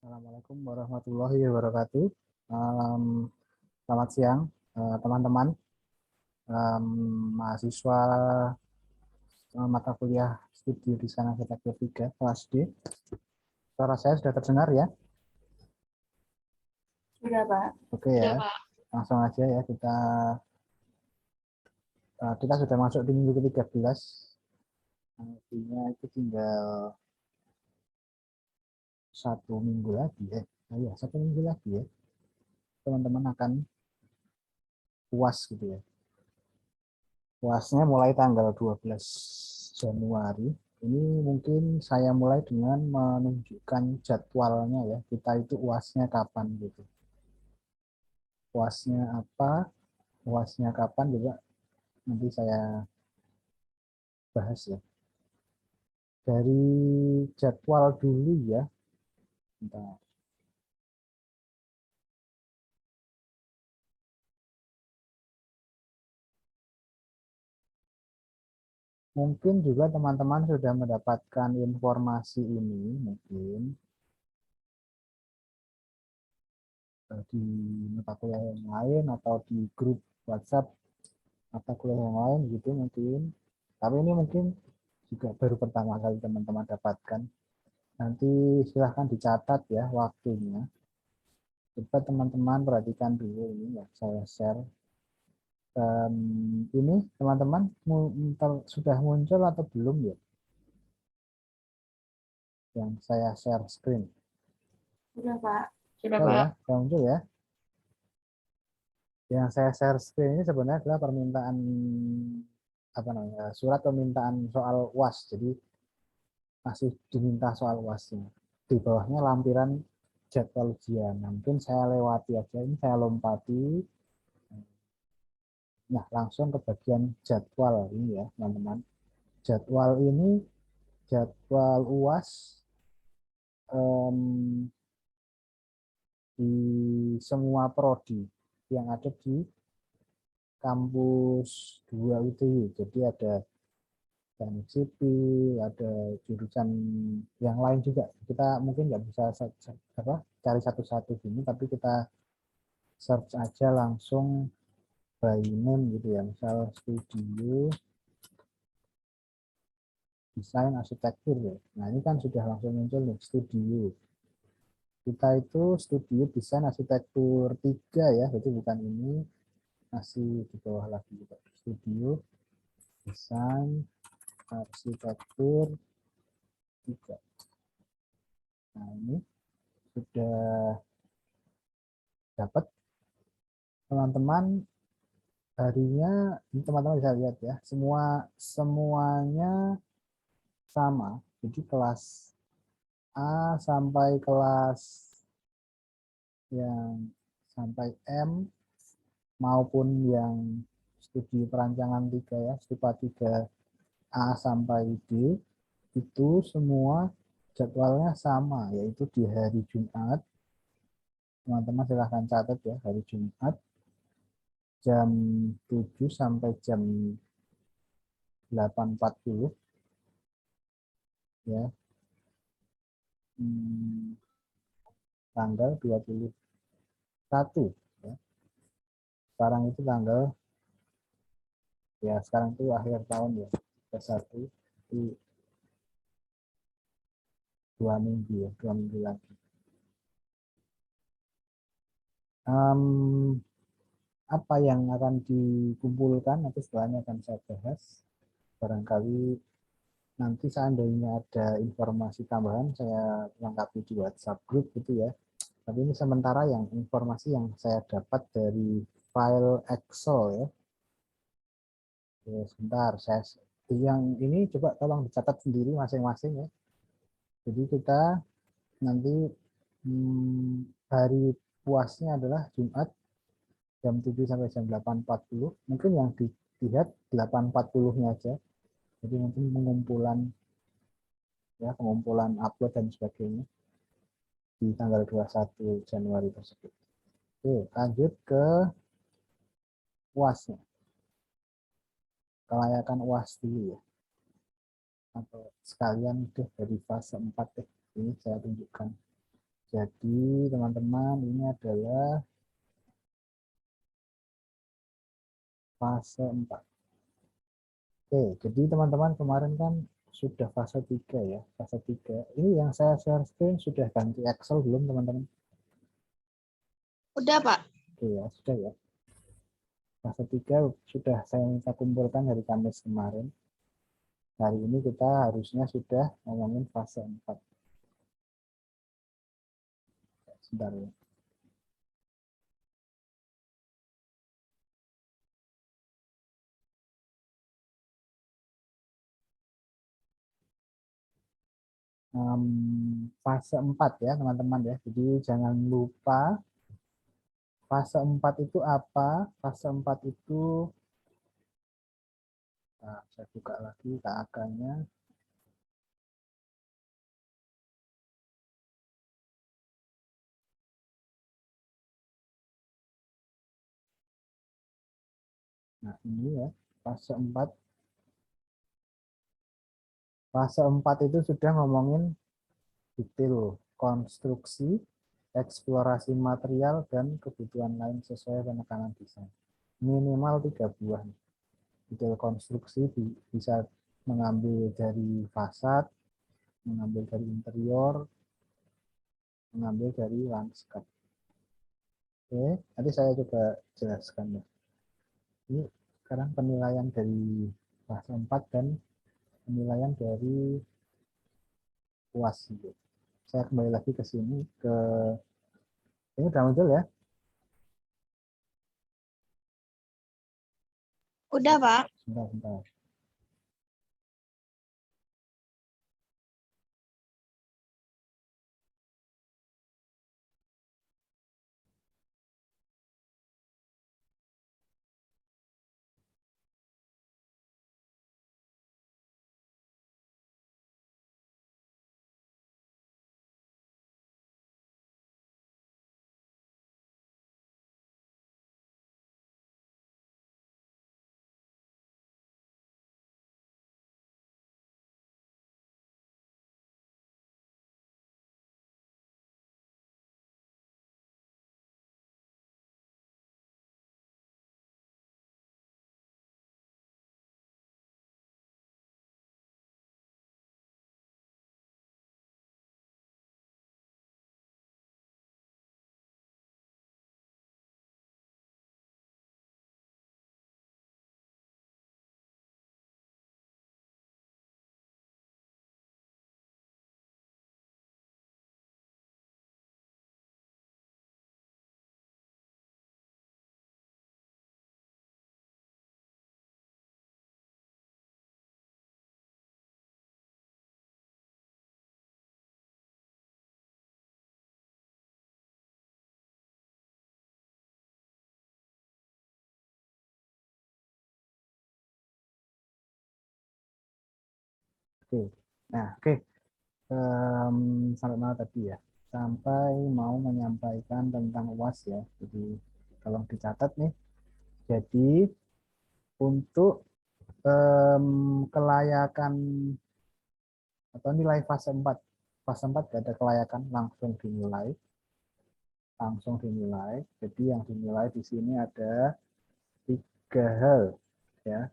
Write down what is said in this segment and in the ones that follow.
Assalamualaikum warahmatullahi wabarakatuh. Selamat siang, teman-teman, mahasiswa mata kuliah studi desain arsitektur 3 kelas D. Suara saya sudah terdengar ya? Sudah, Pak. Oke ya, langsung aja ya kita sudah masuk di minggu ke-13. Artinya itu tinggal satu minggu lagi ya. Ya, satu minggu lagi ya. Teman-teman akan UAS gitu ya. UASnya mulai tanggal 12 Januari. Ini mungkin saya mulai dengan menunjukkan jadwalnya ya. Kita itu UASnya kapan gitu. UASnya apa, UASnya kapan juga nanti saya bahas ya. Dari jadwal dulu ya. Bentar. Mungkin juga teman-teman sudah mendapatkan informasi ini mungkin di mata kuliah yang lain atau di grup WhatsApp mata kuliah yang lain gitu mungkin. Tapi ini mungkin juga baru pertama kali teman-teman dapatkan. Nanti silahkan dicatat ya waktunya. Coba teman-teman perhatikan dulu ini ya saya share. Dan ini teman-teman sudah muncul atau belum ya? Yang saya share screen. Sudah, Pak. Sudah, Oh Pak. ya, sudah muncul ya. Yang saya share screen ini sebenarnya adalah permintaan apa namanya surat permintaan soal UAS. Jadi masih diminta soal UASnya. Di bawahnya lampiran jadwal ujian. Nah, mungkin saya lewati aja ini, saya lompati. Nah, langsung ke bagian jadwal ini ya, teman-teman. Jadwal ini jadwal UAS di semua prodi yang ada di kampus 2 UTY. Jadi ada teknik sipil, ada jurusan yang lain juga. Kita mungkin nggak bisa cari satu-satu gini, tapi kita search aja langsung by name gitu ya. Misal studio desain arsitektur ya. Nah ini kan sudah langsung muncul nih studio. Kita itu studio desain arsitektur 3 ya, jadi bukan ini, masih di bawah lagi juga. Studio desain arsitektur 3. Nah ini sudah dapat teman-teman harinya, ini teman-teman bisa lihat ya, semuanya sama. Jadi kelas A sampai kelas yang sampai M maupun yang studi perancangan 3 ya, stupa 3 A sampai D itu semua jadwalnya sama, yaitu di hari Jumat. Teman-teman silahkan catat ya, hari Jumat jam 7 sampai jam 8.40 ya. Tanggal 21 ya. Sekarang itu tanggal ya, sekarang itu akhir tahun ya, ke-1 di 2 minggu ya, 2 minggu lagi. Apa yang akan dikumpulkan nanti setelahnya akan saya bahas. Barangkali nanti seandainya ada informasi tambahan saya lengkapi di WhatsApp group gitu ya. Tapi ini sementara yang informasi yang saya dapat dari file Excel ya. Oke, sebentar, saya yang ini coba tolong dicatat sendiri masing-masing ya. Jadi kita nanti hari puasnya adalah Jumat jam 7 sampai jam 8.40. Mungkin yang dilihat 8.40-nya aja. Jadi mungkin pengumpulan upload dan sebagainya di tanggal 21 Januari tersebut. Oke, lanjut ke UAS-nya. Kelayakan UAS dulu ya. Atau sekalian deh dari fase 4 deh. Ini saya tunjukkan. Jadi teman-teman ini adalah fase 4. Oke, jadi teman-teman kemarin kan sudah fase 3 ya, fase 3. Ini yang saya share screen sudah ganti Excel belum teman-teman? Udah, Pak. Oke ya, sudah ya. Fase 3 sudah saya minta kumpulkan dari Kamis kemarin. Hari ini kita harusnya sudah ngomongin fase 4. Sebentar ya. Fase 4 ya teman-teman ya. Jadi jangan lupa fase 4 itu apa? Fase 4 itu, nah, saya buka lagi KAK-nya. Nah ini ya, fase 4. Fase 4 itu sudah ngomongin detail konstruksi, eksplorasi material, dan kebutuhan lain sesuai penekanan desain. Minimal 3 buah. Detail konstruksi bisa mengambil dari fasad, mengambil dari interior, mengambil dari landscape. Oke, nanti saya coba jelaskan ya. Ini sekarang penilaian dari fase 4 dan penilaian dari UAS. Gitu. Saya kembali lagi ke sini, ini udah muncul ya. Udah, Pak. Sebentar, sebentar. Oke. Nah, oke. Sampai mana tadi ya? Sampai mau menyampaikan tentang UAS ya. Jadi tolong dicatat nih. Jadi untuk kelayakan atau nilai fase 4. Fase 4 gak ada kelayakan, langsung dinilai. Langsung dinilai. Jadi yang dinilai di sini ada 3 hal ya.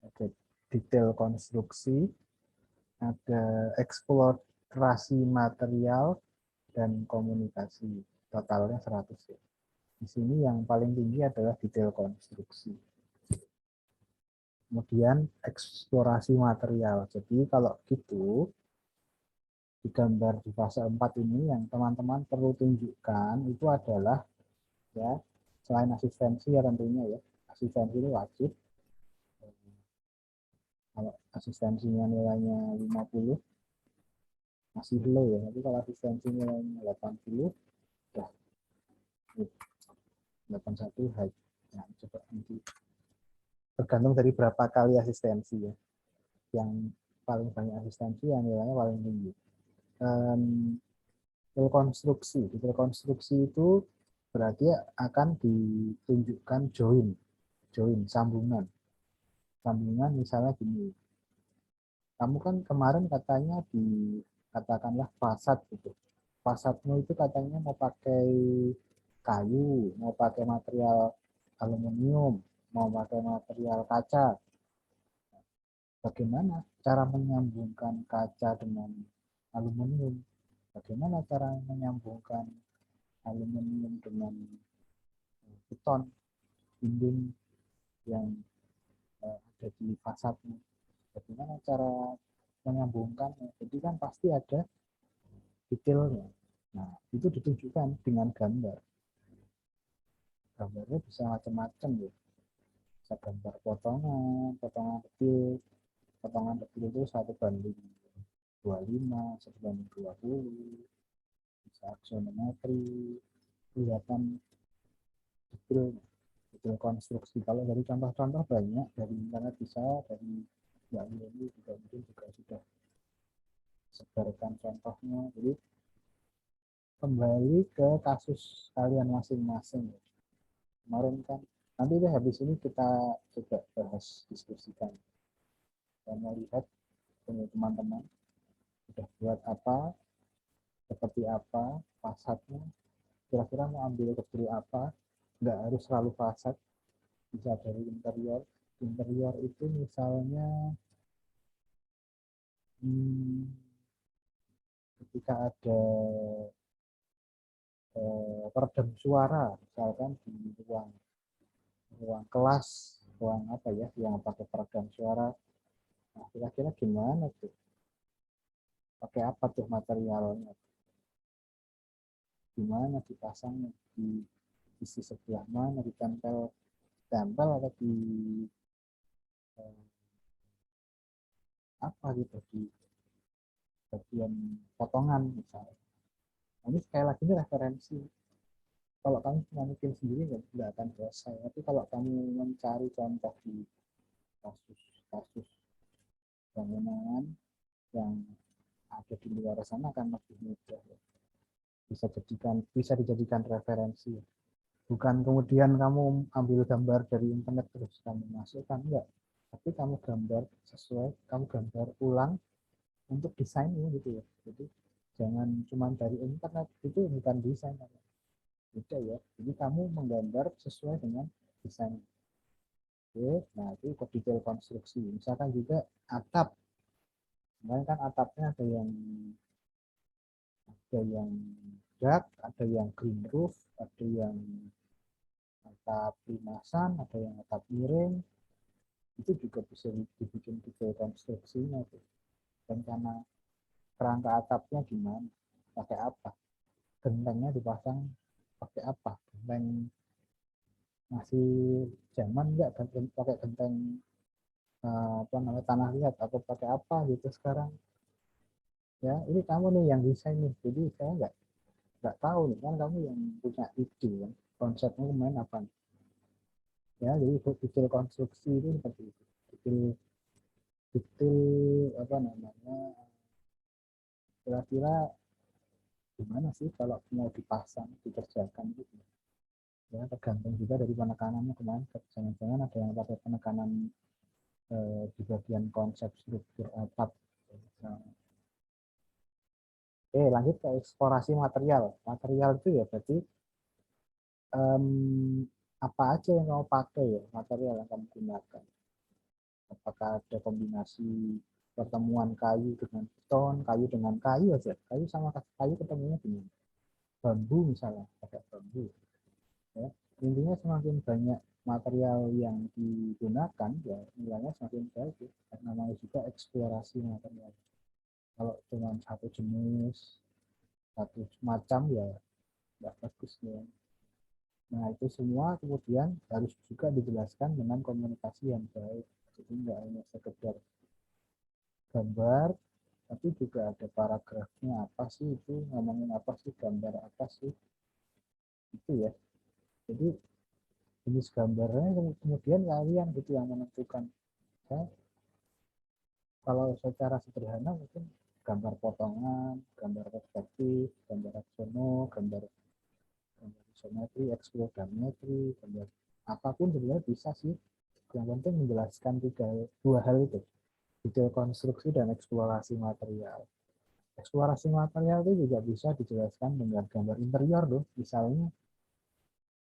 Ada detail konstruksi, ada eksplorasi material, dan komunikasi. Totalnya 100 ya. Di sini yang paling tinggi adalah detail konstruksi. Kemudian eksplorasi material. Jadi kalau gitu, di gambar di fase 4 ini yang teman-teman perlu tunjukkan itu adalah ya, selain asistensi ya tentunya ya. Asistensi itu wajib. Kalau asistensinya nilainya 50 masih low ya. Tapi kalau asistensi nilainya 80 udah 81 high. Nah, coba nanti tergantung dari berapa kali asistensi ya. Yang paling banyak asistensi yang nilainya paling tinggi. Detail konstruksi. Detail konstruksi itu berarti akan ditunjukkan join, sambungan. Sambungan misalnya gini. Kamu kan kemarin katanya di katakanlah fasad gitu. fasadmu itu katanya mau pakai kayu, mau pakai material aluminium, mau pakai material kaca. Bagaimana cara menyambungkan kaca dengan aluminium? Bagaimana cara menyambungkan aluminium dengan beton dinding yang ada di fasadnya? Bagaimana cara menyambungkannya? Jadi kan pasti ada detailnya. Nah, itu ditunjukkan dengan gambar. Gambarnya bisa macam-macam ya. Bisa gambar potongan, potongan kecil itu 1:25, 1:20, bisa aksonometri, kelihatan detail, detail konstruksi. Kalau dari contoh-contoh banyak dari internet bisa, dari Mbak ini juga mungkin juga sudah sebarkan contohnya. Jadi kembali ke kasus kalian masing-masing. Kemarin kan nanti deh habis ini kita coba bahas diskusikan dan melihat teman-teman sudah buat apa, seperti apa fasadnya, kira-kira mau ambil kecil apa, nggak harus selalu fasad, bisa dari interior. Interior itu misalnya ketika ada peredam suara, misalkan di ruang ruang kelas, ruang apa ya, yang pakai peredam suara. Nah, kira-kira gimana tuh? Pakai apa tuh materialnya? Gimana dipasangnya? Di sisi sebelah mana? Ditempel tempel atau di apa gitu, di bagian potongan misalnya. Nah, ini sekali lagi ini referensi. Kalau kamu cuma bikin sendiri nggak akan selesai. Tapi kalau kamu mencari contoh di kasus-kasus bangunan yang ada di luar sana akan lebih mudah. Bisa dijadikan referensi. Bukan kemudian kamu ambil gambar dari internet terus kamu masukkan, enggak. Tapi kamu gambar sesuai, kamu gambar ulang untuk desainnya gitu ya. Jadi jangan cuma dari internet, itu bukan desain. Beda ya. Jadi kamu menggambar sesuai dengan desain. Oke, nah itu ke detail konstruksi. Misalkan juga atap. Kemarin kan atapnya ada yang dark, ada yang green roof, ada yang atap limasan, ada yang atap miring. Itu juga bisa dibikin detail konstruksinya tuh. Dan karena kerangka atapnya gimana, pakai apa, gentengnya dipasang pakai apa, genteng masih zaman enggak pakai genteng apa namanya tanah liat atau pakai apa gitu sekarang ya. Ini kamu nih yang desain nih, jadi saya nggak tahu nih, kan kamu yang punya ide kan konsepnya main apa nih. Ya jadi detail konstruksi itu seperti itu, detail detail apa namanya, kira-kira gimana sih kalau mau dipasang dikerjakan gitu ya. Tergantung juga dari penekanannya kemana. Jangan-jangan ada yang pakai penekanan di bagian konsep struktur atap. Oke, lanjut ke eksplorasi material. Material itu ya berarti apa aja yang kamu pakai ya, material yang kamu gunakan. Apakah ada kombinasi pertemuan kayu dengan beton, kayu dengan kayu aja, kayu sama kayu ketemunya dengan bambu misalnya, pakai bambu. Ya. Intinya semakin banyak material yang digunakan, ya nilainya semakin bagus. Namanya juga eksplorasi material. Kalau cuma satu jenis, satu macam ya nggak bagus ya. Nah, itu semua kemudian harus juga dijelaskan dengan komunikasi yang baik. Jadi nggak hanya sekedar gambar, tapi juga ada paragrafnya, apa sih itu, ngomongin apa sih, gambar apa sih, itu ya. Jadi jenis gambarnya kemudian kalian gitu yang menentukan. Ya, kalau secara sederhana mungkin gambar potongan, gambar perspektif, gambar aksono, gambar isometri, eksplodometri, gambar apapun sebenarnya bisa sih. Yang penting menjelaskan dua hal itu, detail konstruksi dan eksplorasi material. Eksplorasi material itu juga bisa dijelaskan dengan gambar interior loh. Misalnya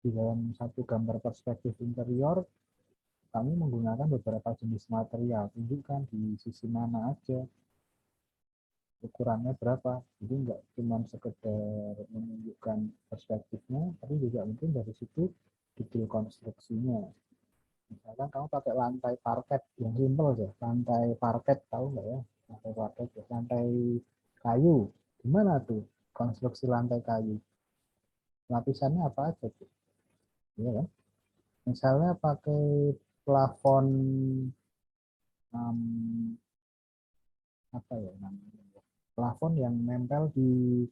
di dalam satu gambar perspektif interior, kami menggunakan beberapa jenis material. Tunjukkan di sisi mana aja, ukurannya berapa. Jadi nggak cuma sekedar menunjukkan perspektifnya, tapi juga mungkin dari situ detail konstruksinya. Misalkan kamu pakai lantai parket yang simpel aja, lantai parket tahu nggak ya? Lantai parket, lantai kayu. Gimana tuh konstruksi lantai kayu? Lapisannya apa aja tuh? Iya kan? Misalnya pakai plafon um, apa ya namanya? Plafon yang nempel di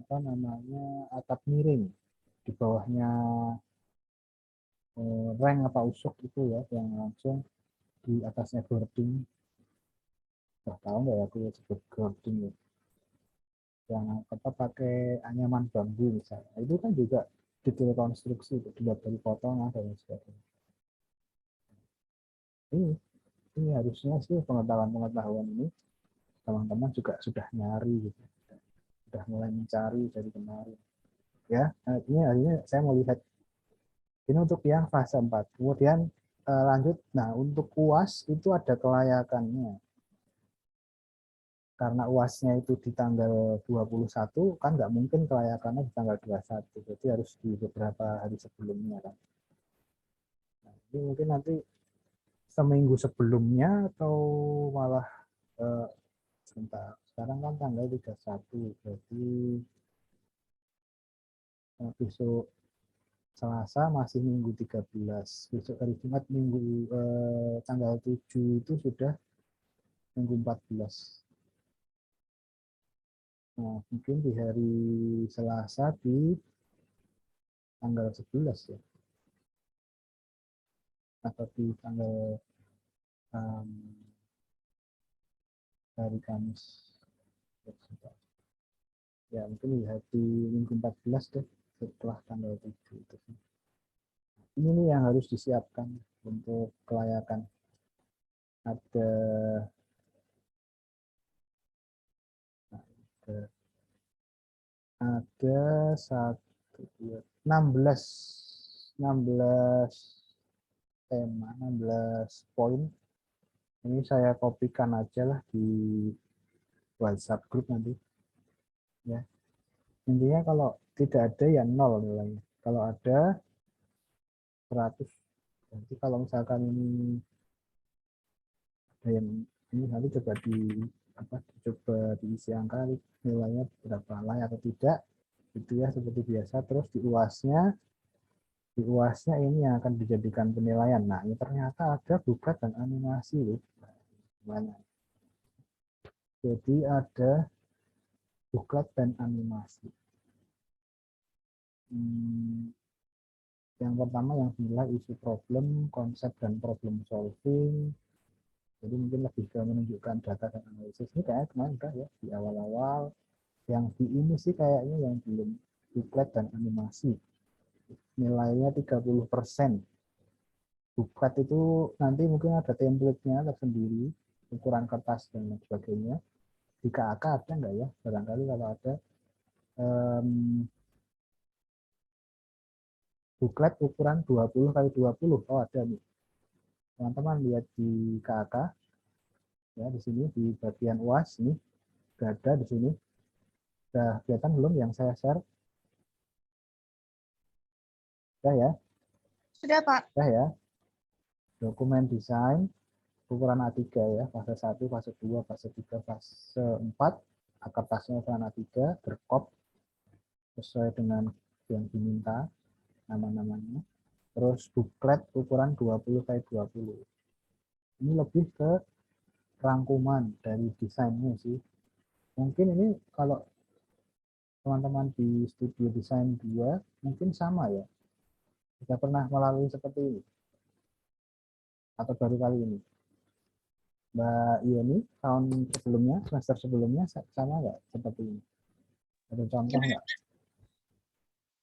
apa namanya atap miring, di bawahnya reng apa usuk itu ya, yang langsung di atasnya boarding. Tahu nggak ya aku ya sebut boarding ya, yang apa pakai anyaman bambu misalnya, itu kan juga detail konstruksi itu, dilihat dari potongan dan sebagainya. Ini harusnya sih pengetahuan ini teman-teman juga sudah nyari gitu, sudah mulai mencari dari kemarin ya. Nah, ini akhirnya saya mau lihat ini untuk yang fase 4. Kemudian lanjut, nah untuk UAS itu ada kelayakannya. Karena UASnya itu di tanggal 21, kan nggak mungkin kelayakannya di tanggal 21. Jadi harus di beberapa hari sebelumnya kan. Nah, ini mungkin nanti seminggu sebelumnya atau malah sebentar. Sekarang kan tanggal 31, berarti besok Selasa masih minggu 13. Besok hari Jumat minggu tanggal 7 itu sudah minggu 14. Nah, mungkin di hari Selasa di tanggal 11 ya. Atau di tanggal um, hari Kamis. Ya, mungkin di hari minggu 14 deh, setelah tanggal 7 itu. Ini nih yang harus disiapkan untuk kelayakan. Ada ada 16 tema, 16 poin. Ini saya kopikan aja lah di WhatsApp grup nanti. Ya. Intinya kalau tidak ada ya 0 nilainya. Kalau ada 100. Nanti kalau misalkan ini ada yang ini nanti coba coba diisi angka nilainya berapa layak atau tidak, itu ya seperti biasa. Terus di UASnya ini yang akan dijadikan penilaian. Nah, ini ternyata ada buklet dan animasi loh. Banyak. Jadi ada buklet dan animasi. Yang pertama yang nilai isu problem, konsep dan problem solving. Jadi mungkin lebih ke menunjukkan data dan analisis. Ini kayaknya kemarin udah ya di awal-awal. Yang di ini sih kayaknya yang belum, buklet dan animasi. Nilainya 30%. Buklet itu nanti mungkin ada template-nya tersendiri, ukuran kertas dan lain sebagainya. Di KAK ada nggak ya? Barangkali kalau ada buklet ukuran 20x20. Oh ada nih. Teman-teman lihat di KAK ya, di sini di bagian UAS ini ada di sini. Sudah kelihatan belum yang saya share? Sudah ya? Sudah, Pak. Sudah ya? Dokumen desain ukuran A3 ya, fase 1, fase 2, fase 3, fase 4. Kertasnya ukuran A3, berkop sesuai dengan yang diminta nama-namanya. Terus buklet ukuran 20x20. Ini lebih ke rangkuman dari desainnya sih. Mungkin ini kalau teman-teman di studio desain 2 mungkin sama ya. Sudah pernah melalui seperti ini atau baru kali ini? Mbak Yeni tahun sebelumnya, semester sebelumnya sama nggak seperti ini? Ada contoh nggak?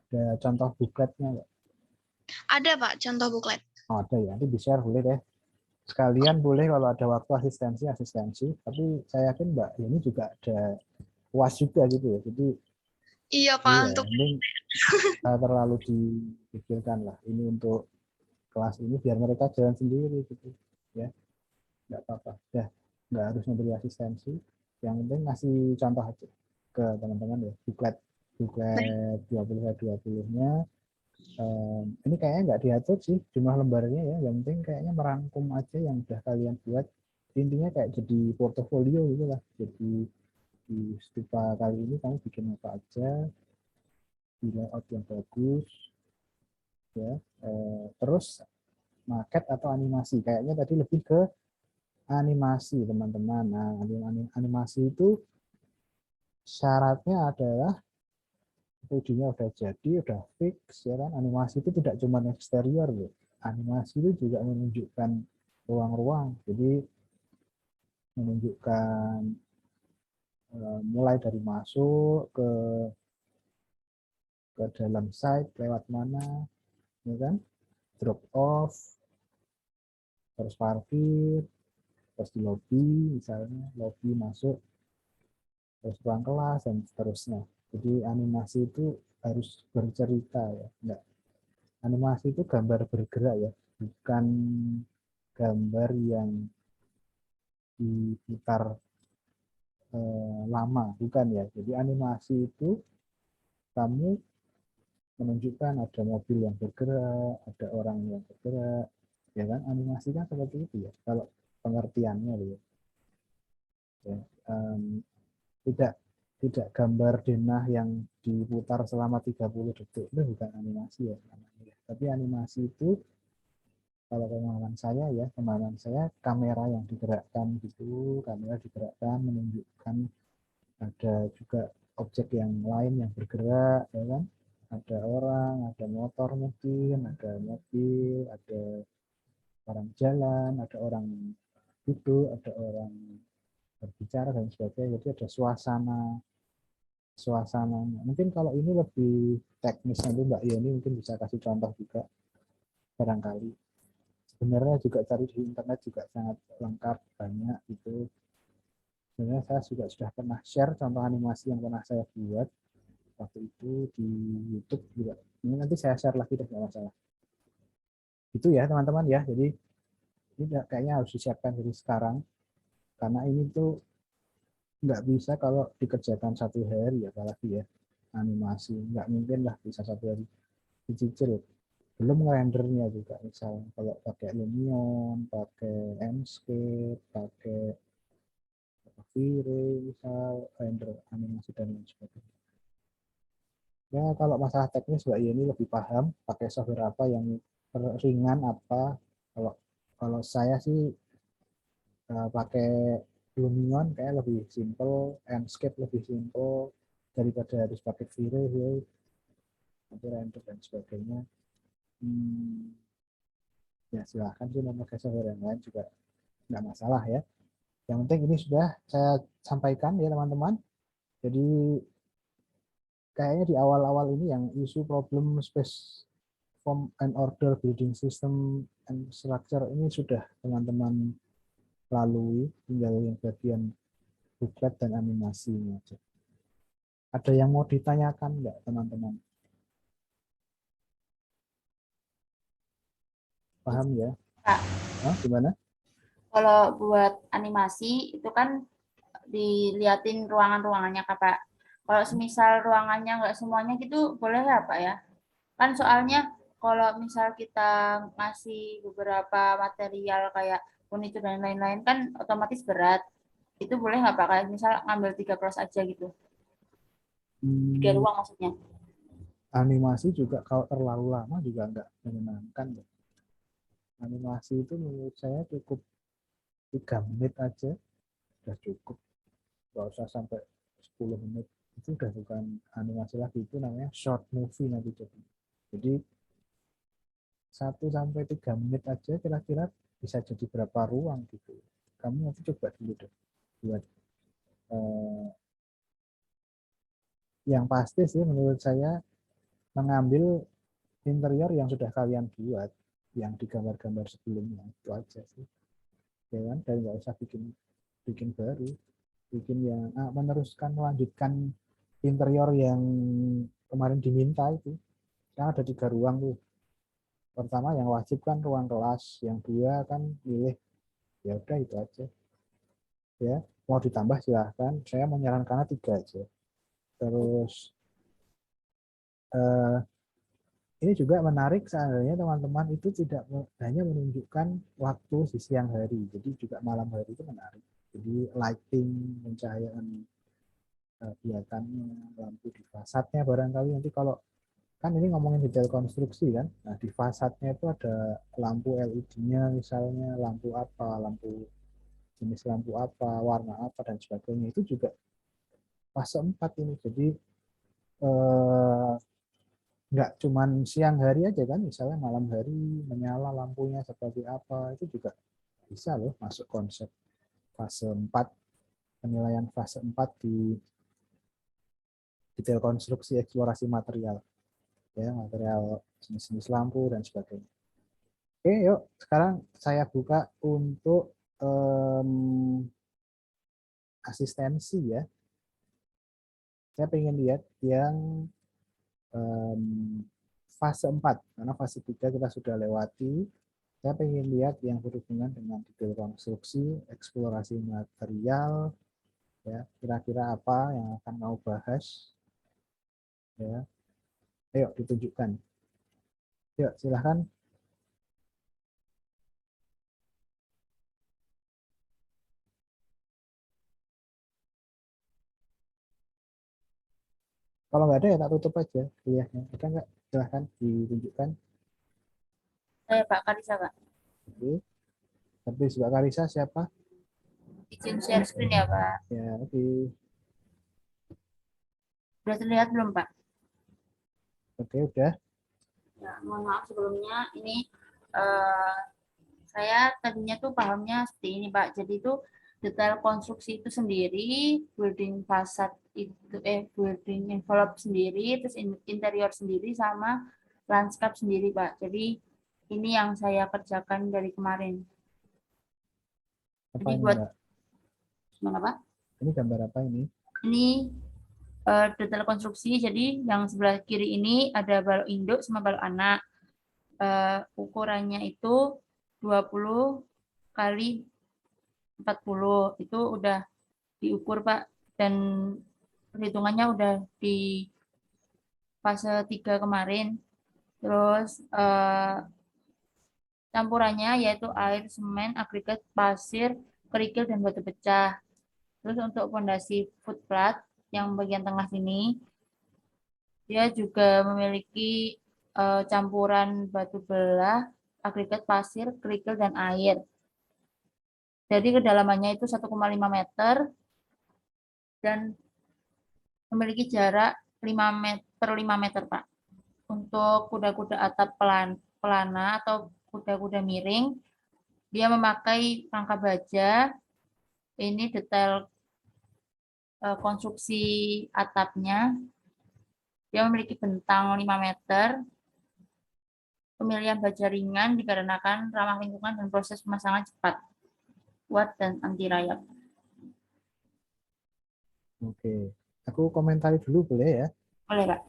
Ada contoh bukletnya nggak? Ada, Pak, contoh buklet. Oh, ada ya, nanti di-share boleh deh. sekalian boleh kalau ada waktu asistensi, tapi saya yakin Mbak ini juga ada UAS juga gitu ya. Jadi Iya Pak, iya, untuk mending terlalu dipikirkan lah. Ini untuk kelas ini biar mereka jalan sendiri gitu ya, nggak apa-apa ya, nggak harus memberi asistensi, yang penting ngasih contoh aja ke teman-teman ya, buklet baik. 20-20-nya. Ini kayaknya nggak diatur sih jumlah lembarnya ya, yang penting kayaknya merangkum aja yang udah kalian buat, intinya kayak jadi portofolio gitu lah. Jadi di stupa kali ini kamu bikin apa aja di layout yang bagus ya. Terus market atau animasi, kayaknya tadi lebih ke animasi teman-teman. Nah, animasi itu syaratnya adalah 2D-nya udah jadi, udah fix ya kan. Animasi itu tidak cuma eksterior loh. Animasi itu juga menunjukkan ruang-ruang. Jadi menunjukkan mulai dari masuk ke dalam site lewat mana, ya kan? Drop off, terus parkir, terus di lobby misalnya, lobby masuk, terus ruang kelas dan seterusnya. Jadi animasi itu harus bercerita ya, enggak. Animasi itu gambar bergerak ya, bukan gambar yang diputar lama, bukan ya. Jadi animasi itu kamu menunjukkan ada mobil yang bergerak, ada orang yang bergerak, ya kan? Animasi kan seperti itu ya. Kalau pengertiannya ya, ya tidak tidak gambar denah yang diputar selama 30 detik itu bukan animasi ya namanya. Tapi animasi itu kalau pemahaman saya kamera yang digerakkan gitu, kamera digerakkan menunjukkan ada juga objek yang lain yang bergerak, ya kan? Ada orang, ada motor mungkin, ada mobil, ada orang jalan, ada orang duduk, ada orang berbicara dan sebagainya. Jadi ada suasananya. Mungkin kalau ini lebih teknis nanti Mbak Yeni mungkin bisa kasih contoh juga barangkali. Sebenarnya juga cari di internet juga sangat lengkap, banyak itu. Sebenarnya saya juga sudah pernah share contoh animasi yang pernah saya buat waktu itu di YouTube juga. Ini nanti saya share lagi deh, nggak masalah. Itu ya teman-teman ya. Jadi ini kayaknya harus disiapkan dari sekarang karena ini tuh nggak bisa kalau dikerjakan satu hari, apalagi ya animasi nggak mungkin lah bisa satu hari dicicil, belum rendernya juga. Misalnya kalau pakai Lumion, pakai Enscape, pakai V-Ray, misal render animasi dan lain sebagainya. Ya kalau masalah teknis Mbak Yeni lebih paham pakai software apa yang ringan apa. Kalau kalau saya sih pakai Lumion kayak lebih simple, Enscape lebih simple daripada harus pakai V-Ray, nanti render dan sebagainya. Ya silahkan sih memakai software yang lain juga nggak masalah ya. Yang penting ini sudah saya sampaikan ya teman-teman. Jadi kayaknya di awal-awal ini yang isu problem space form and order building system and structure ini sudah teman-teman lalui, tinggal yang bagian booklet dan animasinya aja. Ada yang mau ditanyakan nggak teman-teman? Paham ya? Kak, Gimana? kalau buat animasi itu kan diliatin ruangan-ruangannya Kak, Pak. Kalau semisal ruangannya nggak semuanya gitu boleh ya Pak ya? Kan soalnya kalau misal kita ngasih beberapa material kayak furniture dan lain-lain kan otomatis berat. Itu boleh nggak Pak? Kayak misal ngambil 3 cross aja gitu. 3 ruang maksudnya. Animasi juga kalau terlalu lama juga nggak menyenangkan. Animasi itu menurut saya cukup 3 menit aja sudah cukup, nggak usah sampai 10 menit. Itu udah bukan animasi lagi, itu namanya short movie nanti. Jadi 1 sampai 3 menit aja kira-kira bisa jadi berapa ruang gitu. Kamu nanti coba dulu deh buat yang pasti sih menurut saya mengambil interior yang sudah kalian buat yang di gambar-gambar sebelumnya, itu aja sih. ya kan, dan nggak usah bikin baru, bikin yang melanjutkan interior yang kemarin diminta itu. Kan ada 3 ruang tuh. Pertama yang wajib kan ruang kelas, yang 2 kan milih, ya udah itu aja. Ya, mau ditambah silahkan. Saya menyarankannya 3 aja. Terus ini juga menarik seandainya teman-teman itu tidak hanya menunjukkan waktu di siang hari, jadi juga malam hari itu menarik. Jadi lighting, pencahayaan kegiatannya, lampu di fasadnya barangkali nanti kalau kan ini ngomongin detail konstruksi kan. Nah, di fasadnya itu ada lampu LED-nya misalnya, lampu apa, jenis lampu apa, warna apa dan sebagainya. Itu juga fase 4 ini. Jadi nggak cuman siang hari aja kan, misalnya malam hari menyala lampunya seperti apa, itu juga bisa loh masuk konsep fase 4, penilaian fase 4 di detail konstruksi eksplorasi material. Ya, material jenis-jenis lampu dan sebagainya. Oke, yuk sekarang saya buka untuk asistensi ya. Saya pengen lihat yang fase 4, karena fase 3 kita sudah lewati. Saya pengen lihat yang berhubungan dengan detail konstruksi, eksplorasi material, ya kira-kira apa yang akan mau bahas. Ya, ayo ditunjukkan. Yuk silahkan. Kalau nggak ada ya tak tutup aja kuliahnya. Ada nggak? Silahkan ditunjukkan. Saya Pak Karisa, Pak. Oke. Tapi Mbak Karisa siapa? Izin share screen ya, Pak. Ya, oke. Sudah terlihat belum, Pak? Oke, udah. Ya, mohon maaf sebelumnya. Ini eh, saya tadinya tuh pahamnya seperti ini, Pak. Jadi itu detail konstruksi itu sendiri, building fasad itu, building envelope sendiri, terus interior sendiri, sama landscape sendiri, Pak. Jadi ini yang saya kerjakan dari kemarin. Apa Jadi ini, buat Mbak? gimana, Pak? Ini gambar apa ini? Ini detail konstruksi. Jadi yang sebelah kiri ini ada balok induk sama balok anak. Ukurannya itu 20 kali 40. Itu udah diukur, Pak. Dan perhitungannya udah di fase 3 kemarin. Terus campurannya yaitu air, semen, agregat, pasir, kerikil, dan batu pecah. Terus untuk fondasi footplat yang bagian tengah sini, dia juga memiliki campuran batu belah, agregat, pasir, kerikil, dan air. Jadi kedalamannya itu 1,5 meter dan memiliki jarak 5 meter per 5 meter, Pak. Untuk kuda-kuda atap pelana atau kuda-kuda miring, dia memakai rangka baja. Ini detail konstruksi atapnya. Dia memiliki bentang 5 meter. Pemilihan baja ringan dikarenakan ramah lingkungan dan proses pemasangan cepat, kuat, dan anti rayap. Oke. Aku komentari dulu boleh ya? Boleh, Pak?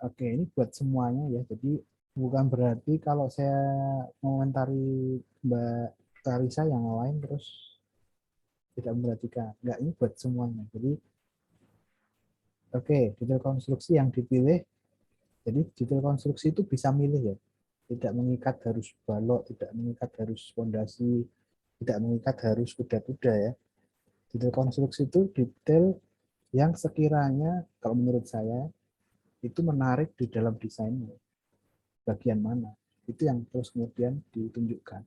Oke, ini buat semuanya ya. Jadi bukan berarti kalau saya komentari Mbak Karisa yang lain terus tidak memperhatikan. Enggak, ini buat semuanya. Jadi oke, detail konstruksi yang dipilih. Jadi detail konstruksi itu bisa milih ya. Tidak mengikat harus balok, tidak mengikat harus fondasi, tidak mengikat harus kuda-kuda ya. Detail konstruksi itu detail yang sekiranya kalau menurut saya itu menarik di dalam desainnya. Bagian mana? Itu yang terus kemudian ditunjukkan.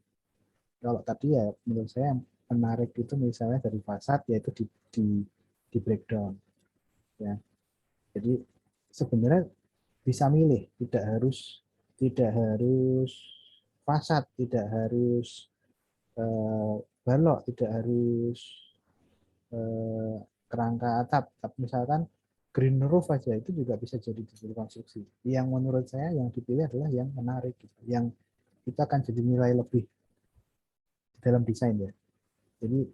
Kalau tadi ya menurut saya yang menarik itu misalnya dari fasad yaitu di breakdown ya. Jadi sebenarnya bisa milih, tidak harus fasad, tidak harus balok, tidak harus kerangka atap. Tapi misalkan green roof aja itu juga bisa jadi detail konstruksi. Yang menurut saya yang dipilih adalah yang menarik, gitu. Yang kita akan jadi nilai lebih di dalam desain ya. Jadi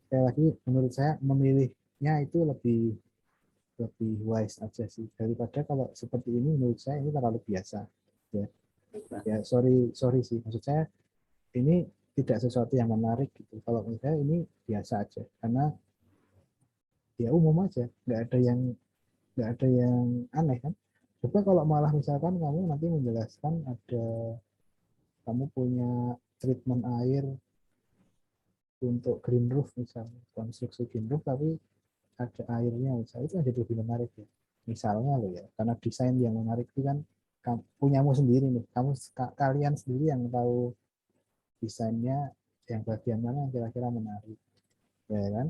sekali lagi menurut saya memilihnya itu lebih wise aja sih, daripada kalau seperti ini menurut saya ini terlalu biasa ya. Ya sorry sih, maksud saya ini tidak sesuatu yang menarik gitu. Kalau menurut saya ini biasa aja, karena ya umum aja, nggak ada yang aneh kan. Coba kalau malah misalkan kamu nanti menjelaskan ada kamu punya treatment air untuk green roof misalnya, konstruksi green roof tapi ada airnya misalnya, itu kan jadi lebih menarik ya. Misalnya loh ya, karena desain yang menarik itu kan punyamu sendiri nih, kalian sendiri yang tahu desainnya yang bagian mana yang kira-kira menarik, ya kan?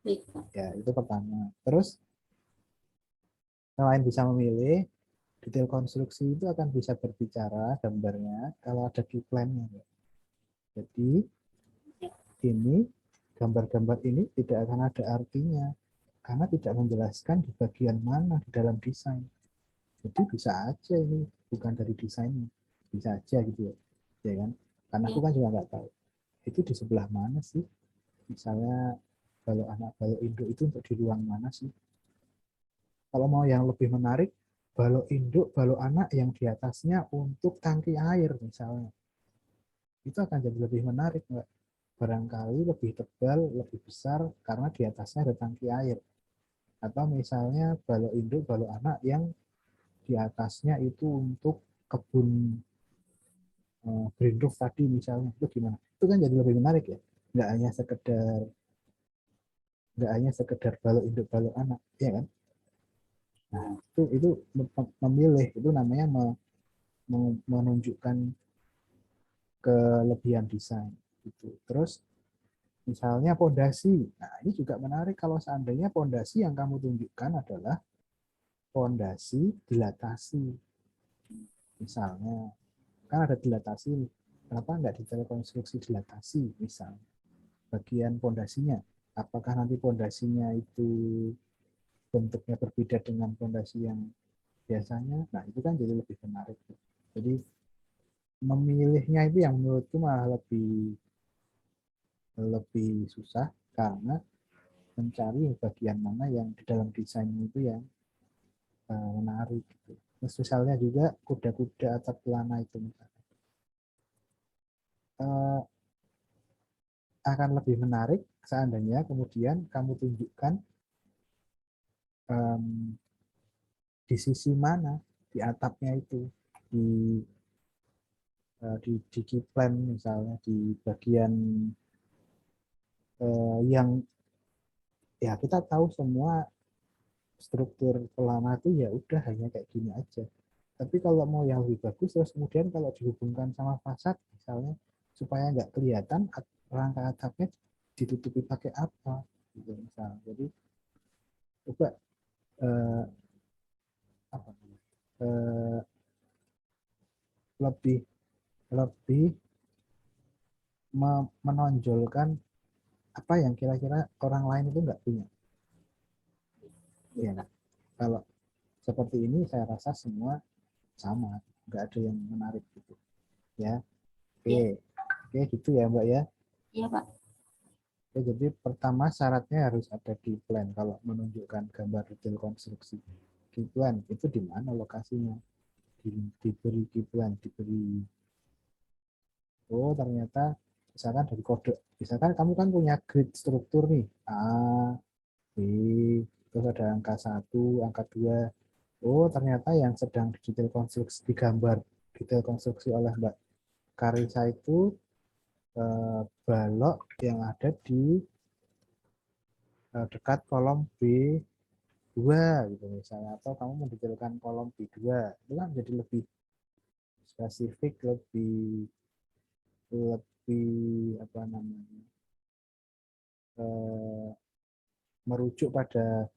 Baik, Pak. Ya itu pertama. Terus selain bisa memilih, detail konstruksi itu akan bisa berbicara gambarnya kalau ada di plan-nya. Jadi ini gambar-gambar ini tidak akan ada artinya karena tidak menjelaskan di bagian mana di dalam desain. Jadi bisa aja ini bukan dari desainnya, bisa aja gitu ya kan? Karena aku kan juga nggak tahu itu di sebelah mana sih. Misalnya balok anak balok induk itu untuk di ruang mana sih? Kalau mau yang lebih menarik, balok induk balok anak yang di atasnya untuk tangki air misalnya, itu akan jadi lebih menarik nggak? Barangkali lebih tebal, lebih besar karena di atasnya ada tangki air. Atau misalnya balok induk balok anak yang di atasnya itu untuk kebun green roof tadi misalnya, itu gimana? Itu kan jadi lebih menarik ya, nggak hanya sekedar balok induk balok anak, ya kan? Nah itu memilih, itu namanya menunjukkan kelebihan desain gitu. Terus misalnya pondasi, nah ini juga menarik kalau seandainya pondasi yang kamu tunjukkan adalah pondasi dilatasi, misalnya kan ada dilatasi, kenapa nggak detail konstruksi dilatasi misalnya bagian pondasinya, apakah nanti pondasinya itu bentuknya berbeda dengan pondasi yang biasanya, nah itu kan jadi lebih menarik. Jadi memilihnya itu yang menurutku malah lebih susah karena mencari bagian mana yang di dalam desain itu yang menarik gitu. Terus misalnya juga kuda-kuda atap pelana itu misalnya. Akan lebih menarik seandainya kemudian kamu tunjukkan di sisi mana di atapnya itu, di di kiplan misalnya di bagian yang ya kita tahu semua struktur pelana itu ya udah hanya kayak gini aja. Tapi kalau mau yang lebih bagus, terus kemudian kalau dihubungkan sama fasad misalnya supaya nggak kelihatan rangka atapnya ditutupi pakai apa gitu misalnya. Jadi coba eh, apa, eh, lebih lebih menonjolkan apa yang kira-kira orang lain itu nggak punya. Ya, kalau seperti ini saya rasa semua sama, nggak ada yang menarik gitu. Ya, oke gitu ya Mbak ya. Iya, Pak. Oke, jadi pertama syaratnya harus ada di plan kalau menunjukkan gambar detail konstruksi. Di plan itu di mana lokasinya? Diberi di plan, diberi. Oh ternyata misalkan dari kode, misalkan kamu kan punya grid struktur nih, A, B, terus ada angka 1, angka 2. Oh ternyata yang sedang detail konstruksi, digambar detail konstruksi oleh Mbak Karisa itu balok yang ada di dekat kolom B2 gitu misalnya, atau kamu mendetailkan kolom B2, itu kan jadi lebih spesifik, lebih apa namanya, merujuk pada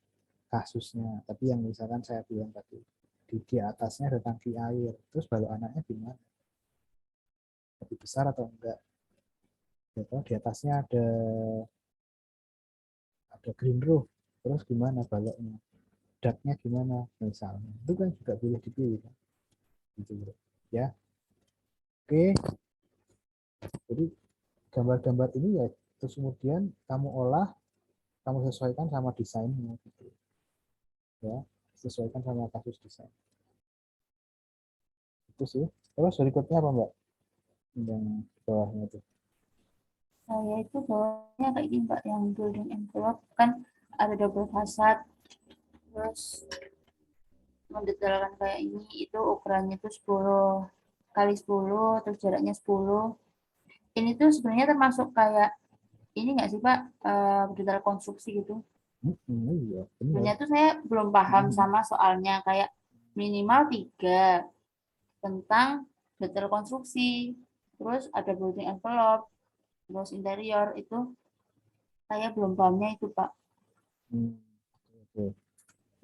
kasusnya. Tapi yang misalkan saya bilang tadi, di atasnya ada tangki air, terus balok anaknya gimana? Lebih besar atau enggak? Gitu. Di atasnya ada green roof, terus gimana baloknya? Ductnya gimana? Misalnya, itu kan juga boleh dipilih kan? Gitu bro. Ya, oke. Jadi gambar-gambar ini ya terus kemudian kamu olah, kamu sesuaikan sama desainnya gitu ya, sesuaikan sama kasus desain itu sih. Terus berikutnya apa Mbak yang bawahnya itu? Saya itu bawahnya kayak gini Mbak, yang building envelope kan ada double facade, terus mendetailkan kayak ini, itu ukurannya itu 10 kali 10, terus jaraknya 10. Ini tuh sebenarnya termasuk kayak ini nggak sih Pak, detail konstruksi gitu. Iya benar. Sebenarnya tuh saya belum paham sama soalnya, kayak minimal 3 tentang detail konstruksi, terus ada building envelope, terus interior, itu saya belum pahamnya itu Pak. Oke.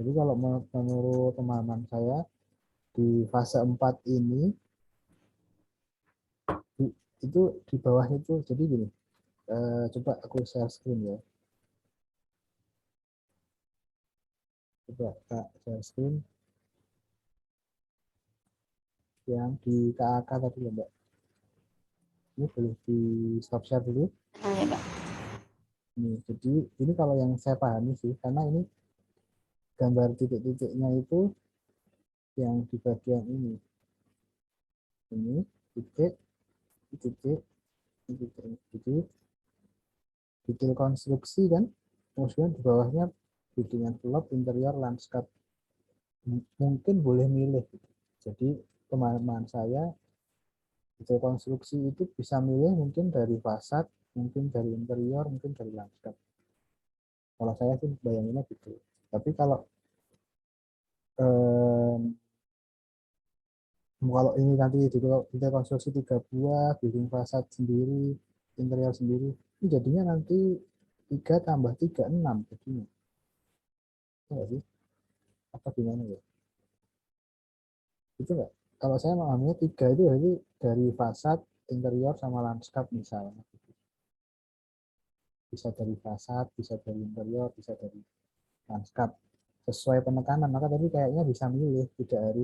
Jadi kalau menurut pemahaman saya di fase 4 ini itu di bawah itu jadi gini, coba aku share screen ya, coba Kak share screen yang di KAK tadi ya Mbak, ini boleh di stop share dulu. Oh ya Pak. Nih, jadi ini kalau yang saya pahami sih, karena ini gambar titik-titiknya itu yang di bagian ini titik, titik, titik, titik, detail konstruksi kan, kemudian di bawahnya building envelope, interior, landscape. Mungkin boleh milih gitu. Jadi pemahaman saya detail konstruksi itu bisa milih mungkin dari fasad, mungkin dari interior, mungkin dari landscape. Kalau saya sih bayanginnya gitu. Tapi eh, kalau ini nanti detail konstruksi 3 buah, building fasad sendiri, interior sendiri, ini jadinya nanti 3 tambah 3 6 jadinya. Enggak sih? Apa gimana ya? Itu enggak? Kalau saya mengambilnya 3 itu jadi dari fasad, interior, sama landscape misalnya. Bisa dari fasad, bisa dari interior, bisa dari landscape. Sesuai penekanan, maka tadi kayaknya bisa milih, tidak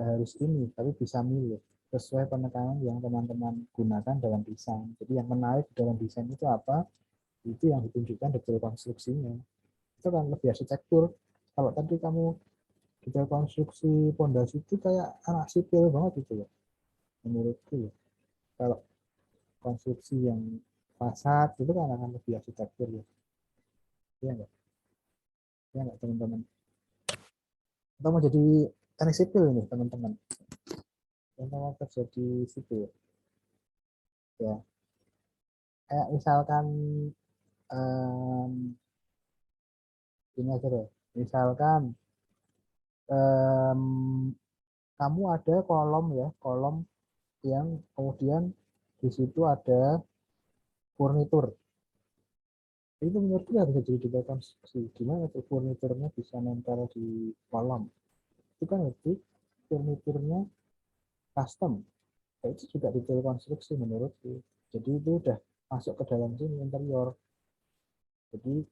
harus ini, tapi bisa milih sesuai penekanan yang teman-teman gunakan dalam desain. Jadi yang menarik dalam desain itu apa? Itu yang ditunjukkan detail konstruksinya. Itu kan lebih arsitektur. Kalau tadi kamu detail konstruksi pondasi itu kayak anak sipil banget gitu ya, menurutku ya. Kalau konstruksi yang fasad itu kan akan lebih arsitektur ya. Iya nggak? Iya nggak teman-teman? Atau mau jadi teknik sipil ini teman-teman? Yang mau kerja di sipil ya. Kayak misalkan em, ini aja deh. Misalkan em, kamu ada kolom ya, kolom yang kemudian di situ ada furnitur. Itu menurutku harus jadi detail konstruksi. Gimana tuh furniturnya bisa nempel di kolom? Itu kan itu furniturnya custom. Nah, itu juga detail konstruksi menurutku. Jadi itu udah masuk ke dalam sini interior. Jadi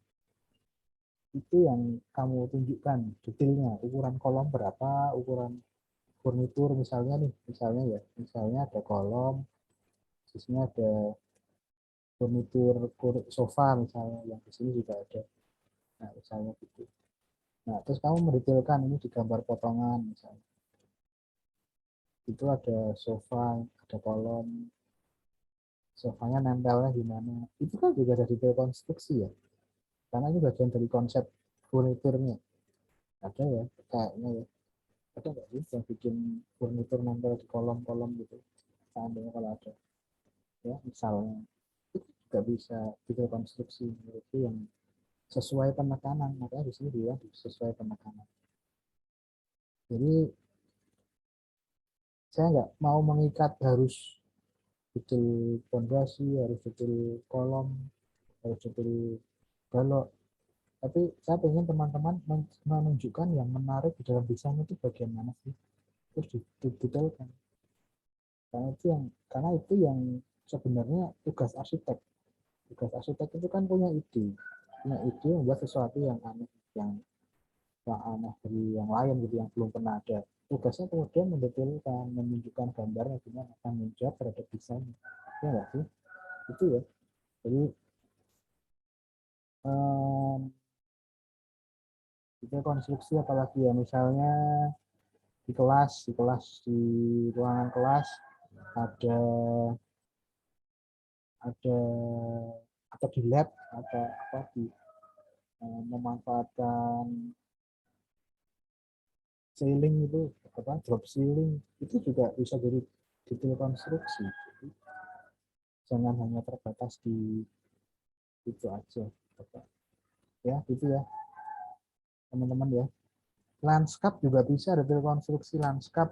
itu yang kamu tunjukkan detailnya, ukuran kolom berapa, ukuran furnitur misalnya nih, misalnya ya, misalnya ada kolom, sisinya ada furnitur sofa misalnya, yang di sini juga ada. Nah, misalnya gitu. Nah, terus kamu mendetailkan ini di gambar potongan misalnya. Itu ada sofa, ada kolom, sofanya nempelnya gimana. Itu kan juga ada detail konstruksi ya. Karena ini bagian dari konsep furniturnya. Ada ya, kayaknya ya. Ada nggak sih yang bikin furnitur nempel di kolom-kolom gitu? Seandainya kalau ada. Ya, misalnya. Itu juga bisa detail konstruksi. Itu yang sesuai penekanan. Makanya di sini dia sesuai penekanan. Jadi saya nggak mau mengikat harus detail fondasi, harus detail kolom, harus detail balok. Tapi saya ingin teman-teman menunjukkan yang menarik di dalam desain itu bagian mana sih? Terus didetailkan. Karena itu yang sebenarnya tugas arsitek. Tugas arsitek itu kan punya ide membuat sesuatu yang aneh, yang aneh dari yang lain gitu, yang belum pernah ada. Tugasnya kemudian mendetailkan, menunjukkan gambarnya gimana, tanggung jawab terhadap desain. Ya nggak sih? Itu ya. Jadi itu konstruksi apalagi ya, misalnya di ruangan kelas ada ada atau di lab ada apa memanfaatkan ceiling itu apa drop ceiling itu juga bisa jadi detail konstruksi. Jadi, jangan hanya terbatas di itu aja ya, gitu ya teman-teman ya. Landscape juga bisa detail konstruksi landscape.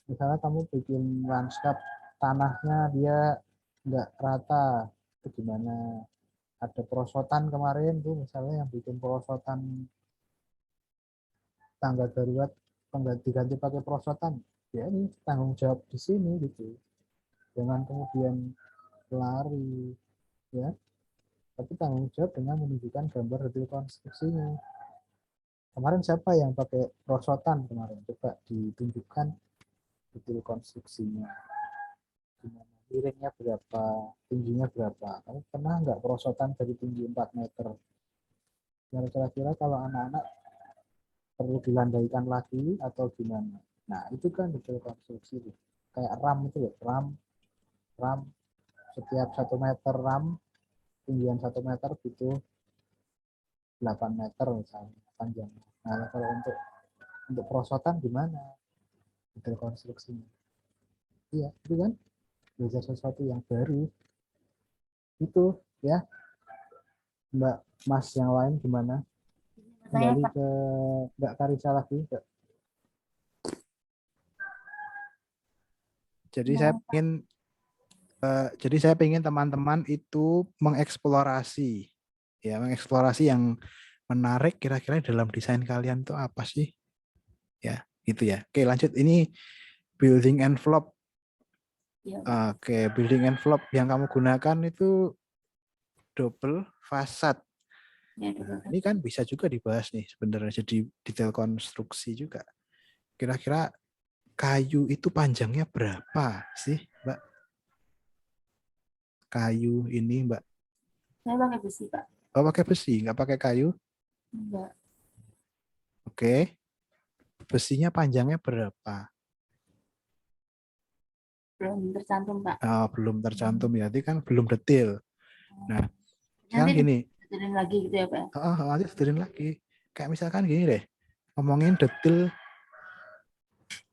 Misalnya kamu bikin landscape tanahnya dia nggak rata, itu gimana? Ada perosotan kemarin tuh misalnya yang bikin perosotan tangga darurat diganti pakai perosotan, ya ini tanggung jawab di sini gitu. Jangan kemudian lari ya, tapi tanggung jawab dengan menunjukkan gambar detail konstruksinya. Kemarin siapa yang pakai perosotan kemarin? Coba ditunjukkan detail konstruksinya. Gimana? Miringnya berapa? Tingginya berapa? Kamu pernah nggak perosotan dari tinggi 4 meter? Kira-kira kalau anak-anak perlu dilandaikan lagi atau gimana? Nah, itu kan detail konstruksi. Kayak RAM itu ya, RAM setiap 1 meter RAM, tinggian 1 meter butuh 8 meter misalnya panjangnya. Nah, kalau untuk perosotan gimana? Detail konstruksinya. Iya, itu kan belajar sesuatu yang baru. Itu ya, Mbak, Mas yang lain gimana? Kembali ke Mbak Karisa lagi. Jadi saya ingin teman-teman itu mengeksplorasi yang menarik kira-kira dalam desain kalian itu apa sih? Ya, gitu ya. Oke, lanjut. Ini building envelope. Oke, building envelope yang kamu gunakan itu double facade. Nah, ini kan bisa juga dibahas nih sebenarnya, jadi detail konstruksi juga. Kira-kira kayu itu panjangnya berapa sih, Mbak? Kayu ini, Mbak. Saya pakai besi, Pak. Oh, pakai besi, nggak pakai kayu? Enggak. Oke. Besinya panjangnya berapa? Belum tercantum, Pak. Oh, belum tercantum ya, itu kan belum detail. Nah, sekarang Nanti gini. detailin lagi gitu ya, Pak. Nanti detailin lagi. Kayak misalkan gini deh, ngomongin detail.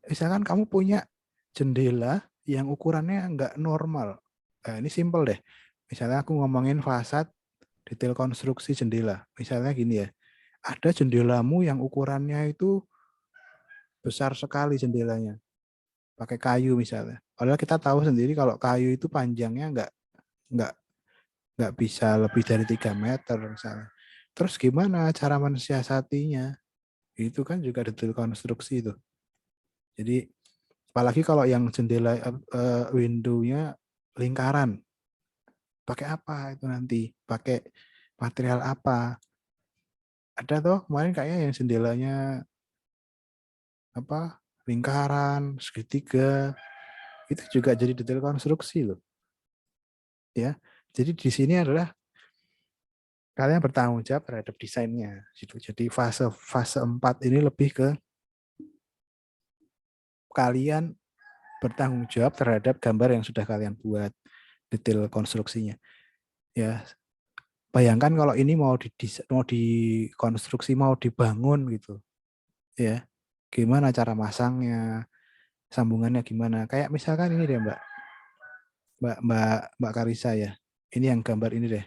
Misalkan kamu punya jendela yang ukurannya nggak normal. Nah, ini simple deh. Misalnya aku ngomongin fasad, detail konstruksi jendela. Misalnya gini ya, ada jendelamu yang ukurannya itu besar sekali jendelanya, pakai kayu misalnya. Padahal kita tahu sendiri kalau kayu itu panjangnya nggak nggak bisa lebih dari 3 meter misalnya. Terus gimana cara mensiasatinya? Itu kan juga detail konstruksi itu. Jadi apalagi kalau yang jendela window-nya lingkaran, pakai apa itu nanti? Pakai material apa? Ada toh kemarin kayaknya yang jendelanya apa lingkaran, segitiga, itu juga jadi detail konstruksi loh. Ya, jadi di sini adalah kalian bertanggung jawab terhadap desainnya. Jadi fase 4 ini lebih ke kalian bertanggung jawab terhadap gambar yang sudah kalian buat, detail konstruksinya. Ya, bayangkan kalau ini mau dikonstruksi, mau dibangun gitu, ya, gimana cara masangnya, sambungannya gimana? Kayak misalkan ini deh Mbak Karisa ya, ini yang gambar ini deh.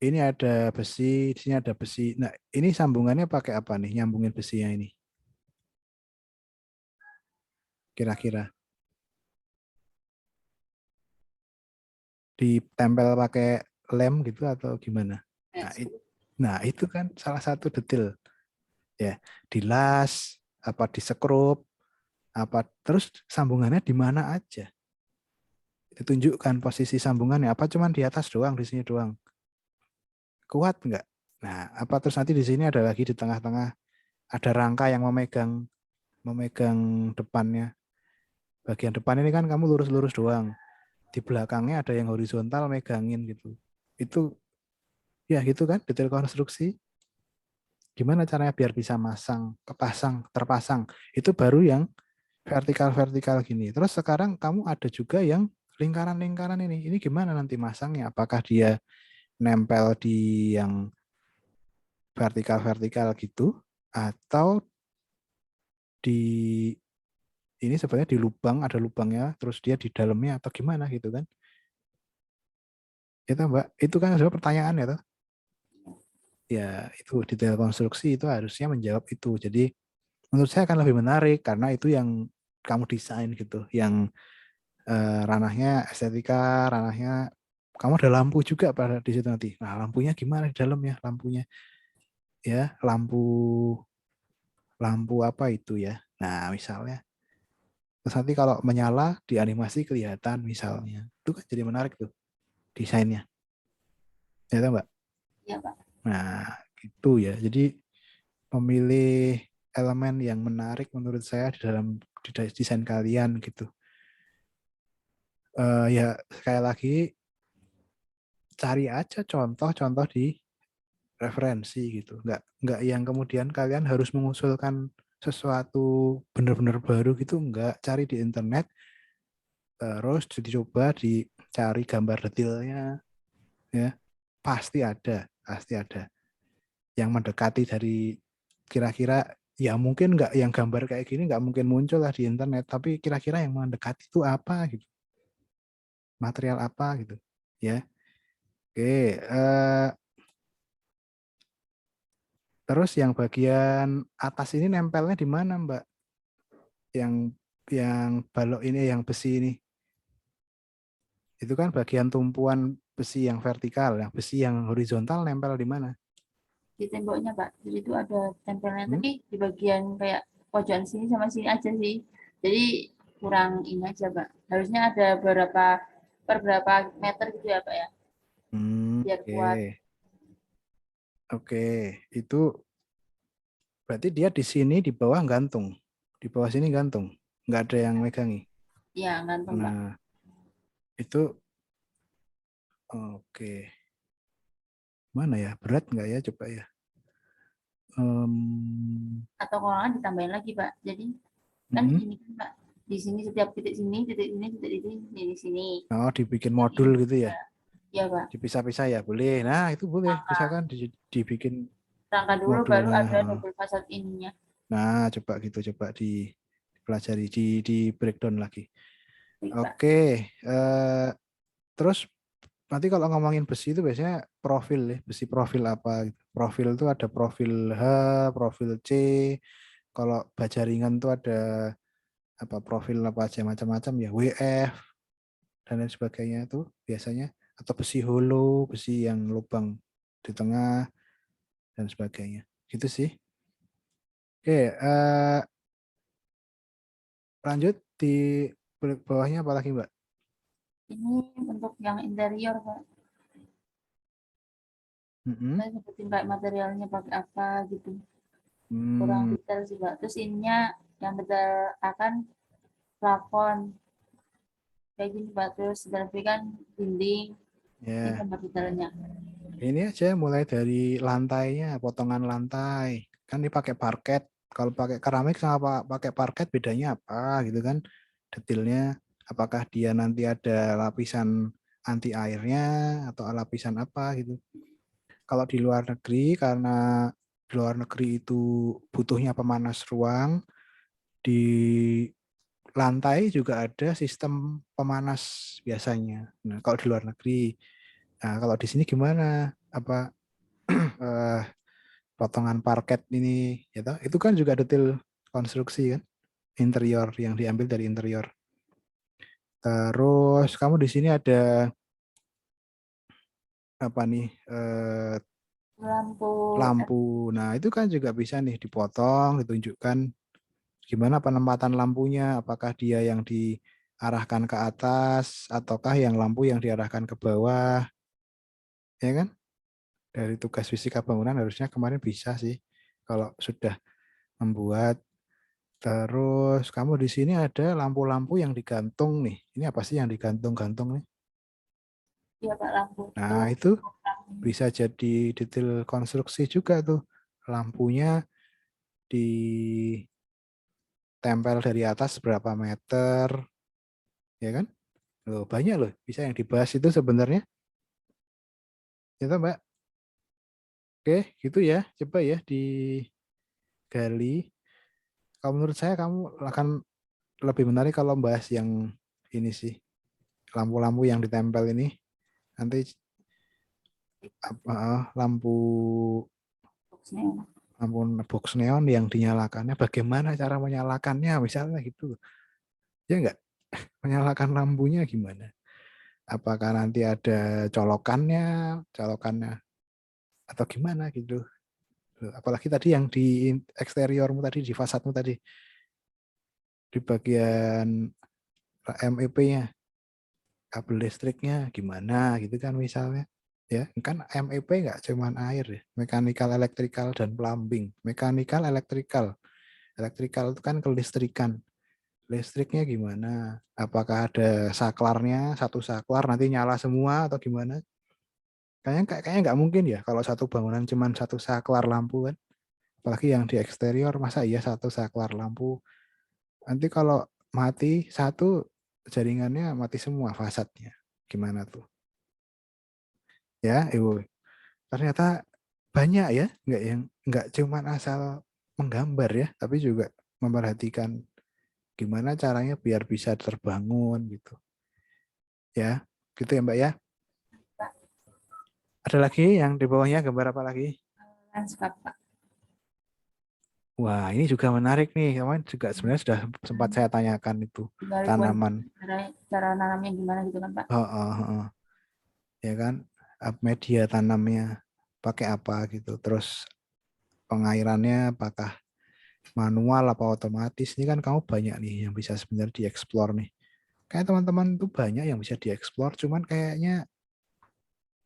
Ini ada besi, di sini ada besi. Nah, ini sambungannya pakai apa nih? Nyambungin besinya ini. Kira-kira ditempel pakai lem gitu atau gimana? Nah, itu kan salah satu detail. Ya, dilas, apa disekrup, apa terus sambungannya di mana aja. Ditunjukkan posisi sambungannya, apa cuman di atas doang, di sini doang. Kuat enggak? Nah, apa terus nanti di sini ada lagi di tengah-tengah ada rangka yang memegang depannya. Bagian depan ini kan kamu lurus-lurus doang. di belakangnya ada yang horizontal megangin gitu. Itu ya gitu kan detail konstruksi. Gimana caranya biar bisa terpasang. Itu baru yang vertikal gini. Terus sekarang kamu ada juga yang lingkaran-lingkaran ini. Ini gimana nanti masangnya? Apakah dia nempel di yang vertikal-vertikal gitu atau di ini sebenarnya di lubang, ada lubangnya, terus dia di dalamnya atau gimana gitu kan? Itu Mbak, itu kan sebenarnya pertanyaan ya toh? Ya, itu detail konstruksi itu harusnya menjawab itu. Jadi menurut saya akan lebih menarik karena itu yang kamu desain gitu, yang ranahnya estetika, ranahnya kamu ada lampu juga pada di situ nanti. Nah, lampunya gimana di dalamnya? Lampunya ya, lampu apa itu ya? Nah, misalnya terus nanti kalau menyala di animasi kelihatan misalnya. Itu kan jadi menarik tuh desainnya. Ya tahu Mbak? Iya, Pak. Nah, gitu ya. Jadi memilih elemen yang menarik menurut saya di dalam desain kalian gitu. Ya sekali lagi cari aja contoh-contoh di referensi gitu. Nggak yang kemudian kalian harus mengusulkan sesuatu benar-benar baru gitu. Nggak cari di internet terus dicoba dicari gambar detailnya ya pasti ada yang mendekati dari kira-kira ya mungkin nggak yang gambar kayak gini nggak mungkin muncul lah di internet tapi kira-kira yang mendekati itu apa gitu material apa gitu ya oke terus yang bagian atas ini nempelnya di mana Mbak yang balok ini yang besi ini itu kan bagian tumpuan besi yang vertikal yang besi yang horizontal nempel di mana. Di temboknya, Pak. Jadi itu ada tempelnya, Hmm? tapi di bagian kayak pojokan sini sama sini aja sih. Jadi kurang ini aja, Pak. Harusnya ada berapa meter gitu ya, Pak ya, biar kuat. Oke. Oke, itu berarti dia di sini di bawah gantung. Di bawah sini gantung. Nggak ada yang megangi. Ya, gantung, Pak. Nah, itu oke. Mana ya? Berat nggak ya? Coba ya. Atau kalau nggak ditambahin lagi, Pak. Jadi kan Mm-mm. ini kan, Pak. Di sini setiap titik sini, titik ini, titik ini, di sini. Oh, dibikin Titik modul ini. gitu ya. Ya, ya, Pak. Dipisah-pisah ya, boleh. Nah, itu boleh. Rangka, Misalkan dibikin rangka dulu baru modulnya. ada double facade ininya. Nah, coba gitu, coba dipelajari, di breakdown lagi. Baik, Pak. Oke, terus nanti kalau ngomongin besi itu biasanya profil ya, besi profil apa gitu. Profil itu ada profil H, profil C. Kalau baja ringan tuh ada apa profil apa aja macam-macam ya, WF dan lain sebagainya itu biasanya atau besi holo, besi yang lubang di tengah dan sebagainya. Gitu sih. Oke, lanjut di bawahnya apa lagi, Mbak? Ini untuk yang interior, Pak. Mm-mm. Saya sebutin kayak materialnya pakai apa gitu. Kurang Hmm, detail sih, Pak. Terus ininya yang detail akan plafon. Kayak gini, Pak. Terus kan dinding. Ini ya. gambar detailnya. Ini aja mulai dari lantainya, potongan lantai. Kan ini pakai parket. Kalau pakai keramik sama pakai parket bedanya apa gitu kan? Detailnya apakah dia nanti ada lapisan anti airnya atau lapisan apa gitu. Kalau di luar negeri karena di luar negeri itu butuhnya pemanas ruang, di lantai juga ada sistem pemanas biasanya. Nah, kalau di luar negeri. Nah, kalau di sini gimana? Apa eh, potongan parket ini ya toh? Itu kan juga detail konstruksi kan interior yang diambil dari interior terus kamu di sini ada apa nih Lampu lampu nah itu kan juga bisa nih dipotong ditunjukkan gimana penempatan lampunya apakah dia yang diarahkan ke atas ataukah yang lampu yang diarahkan ke bawah ya kan dari tugas fisika bangunan harusnya kemarin bisa sih kalau sudah membuat Terus kamu di sini ada lampu-lampu yang digantung nih. Ini apa sih yang digantung-gantung nih? Iya Pak, lampu Nah, tuh. itu bisa jadi detail konstruksi juga tuh. Lampunya ditempel dari atas berapa meter, ya kan? Loh, banyak loh, bisa yang dibahas itu sebenarnya. Ya toh, Mbak? Oke, gitu ya. Coba ya digali. Kalau menurut saya kamu akan lebih menarik kalau bahas yang ini sih. Lampu-lampu yang ditempel ini. Nanti lampu boxnya. lampu box neon yang dinyalakannya, bagaimana cara menyalakannya, misalnya gitu. Ya enggak? Menyalakan lampunya gimana? Apakah nanti ada colokannya, atau gimana gitu. Apalagi tadi yang di eksteriormu tadi, di fasadmu tadi, di bagian MEP-nya, kabel listriknya gimana gitu kan misalnya. Ya, kan MEP nggak cuman air ya, mechanical, electrical, dan plumbing. Mechanical, electrical. Electrical itu kan kelistrikan. Listriknya gimana? Apakah ada saklarnya, satu saklar nanti nyala semua atau gimana? Kayaknya nggak mungkin ya kalau satu bangunan cuman satu saklar lampu kan. Apalagi yang di eksterior, masa iya satu saklar lampu. Nanti kalau mati satu, jaringannya mati semua fasadnya. Gimana tuh? Ya, ibu. Ternyata banyak ya, nggak cuman asal menggambar ya, tapi juga memperhatikan gimana caranya biar bisa terbangun gitu. Ya, gitu ya Mbak ya. Pak, Ada lagi yang di bawahnya, gambar apa lagi? landscape Pak. Wah, ini juga menarik nih. Kemarin juga sebenarnya sudah sempat saya tanyakan itu Tinggal request tanaman. cara nanamnya gimana gitu kan Pak. Oh, oh, oh. Ya kan, media tanamnya pakai apa gitu. Terus pengairannya apakah manual apa otomatis. Ini kan kamu banyak nih yang bisa sebenarnya dieksplor nih. Kayak teman-teman tuh banyak yang bisa dieksplor, cuman kayaknya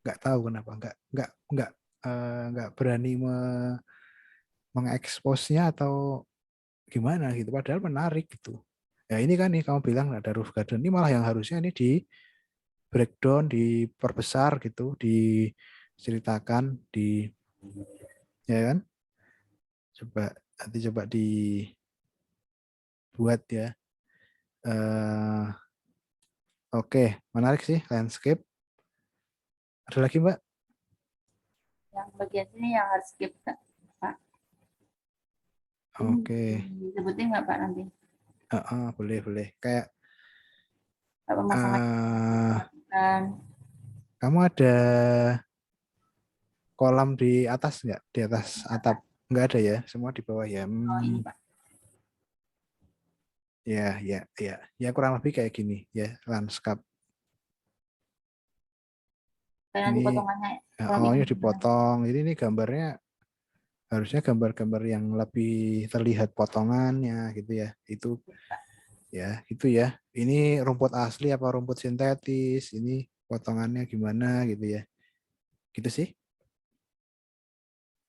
nggak tahu kenapa nggak berani mengeksposnya atau gimana gitu. Padahal menarik gitu. Ya ini kan nih kamu bilang ada roof garden, ini malah yang harusnya ini di breakdown, diperbesar gitu, diceritakan, ya kan? Coba nanti coba dibuat ya. Oke, menarik sih landscape. Ada lagi Mbak? Yang bagian sini yang harus skip Pak. Ini Oke, disebutin nggak Pak nanti? boleh. Kayak Pak, pemasangan eh, dan kamu ada kolam di atas nggak? Di atas atap? Nggak ada ya, semua di bawah ya. oh ini Pak. Ya, kurang lebih kayak gini ya, landscape. Kayak nanti Ini potongannya rapi ini gimana? dipotong. Jadi ini gambarnya harusnya gambar-gambar yang lebih terlihat potongannya gitu ya. Itu ya, gitu ya. Ini rumput asli apa rumput sintetis? Ini potongannya gimana gitu ya. Gitu sih.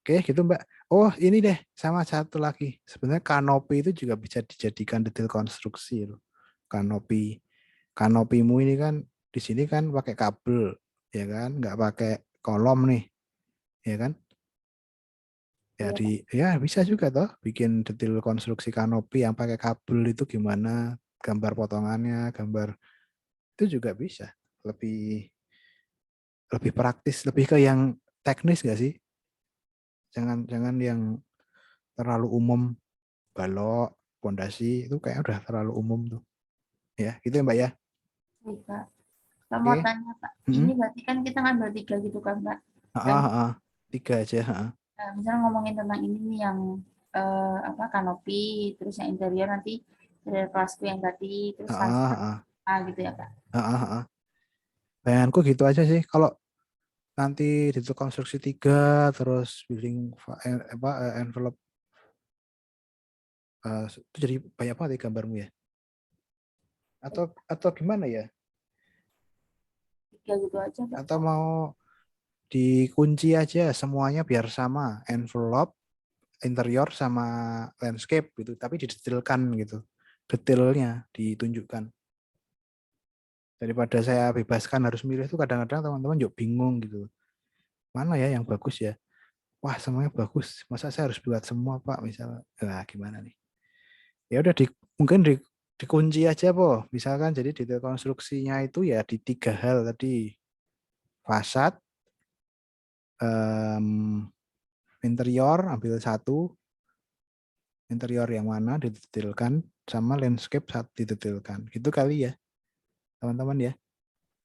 Oke, gitu Mbak. Oh, ini deh, sama satu lagi. Sebenarnya kanopi itu juga bisa dijadikan detail konstruksi loh. Kanopi. Kanopimu ini kan di sini kan pakai kabel, ya kan? Nggak pakai kolom nih, ya kan? Ya Iya Pak. ya bisa juga toh bikin detail konstruksi kanopi yang pakai kabel itu gimana, gambar potongannya, gambar itu juga bisa. Lebih lebih praktis, lebih ke yang teknis nggak sih? Jangan jangan yang terlalu umum, balok, pondasi itu kayak udah terlalu umum tuh. Ya, gitu ya Mbak ya. Baik, Pak. Saya mau Oke. tanya Pak, ini Mm-mm. berarti kan kita ngambil 3 gitu kan Pak. Dan Tiga aja. misalnya ngomongin tentang ini nih yang apa kanopi, terus yang interior nanti dari kelasku yang tadi, terus landscape gitu ya Pak. Bayanganku gitu aja sih. Kalau nanti di konstruksi tiga, terus building envelope, itu jadi banyak banget ya gambarmu ya. Atau gimana ya? 3 gitu aja Pak. Atau mau dikunci aja semuanya biar sama. Envelope, interior sama landscape gitu, tapi didetailkan gitu, detailnya ditunjukkan. Daripada saya bebaskan harus milih tuh kadang-kadang teman-teman juga bingung gitu. Mana ya yang bagus ya? Wah, semuanya bagus. Masa saya harus buat semua, Pak, misalnya. Nah, gimana nih? Ya udah mungkin dikunci aja, Po. Misalkan jadi detail konstruksinya itu ya di 3 hal tadi. Fasad, interior ambil satu, interior yang mana didetailkan, sama landscape satu didetailkan. Gitu kali ya, teman-teman ya.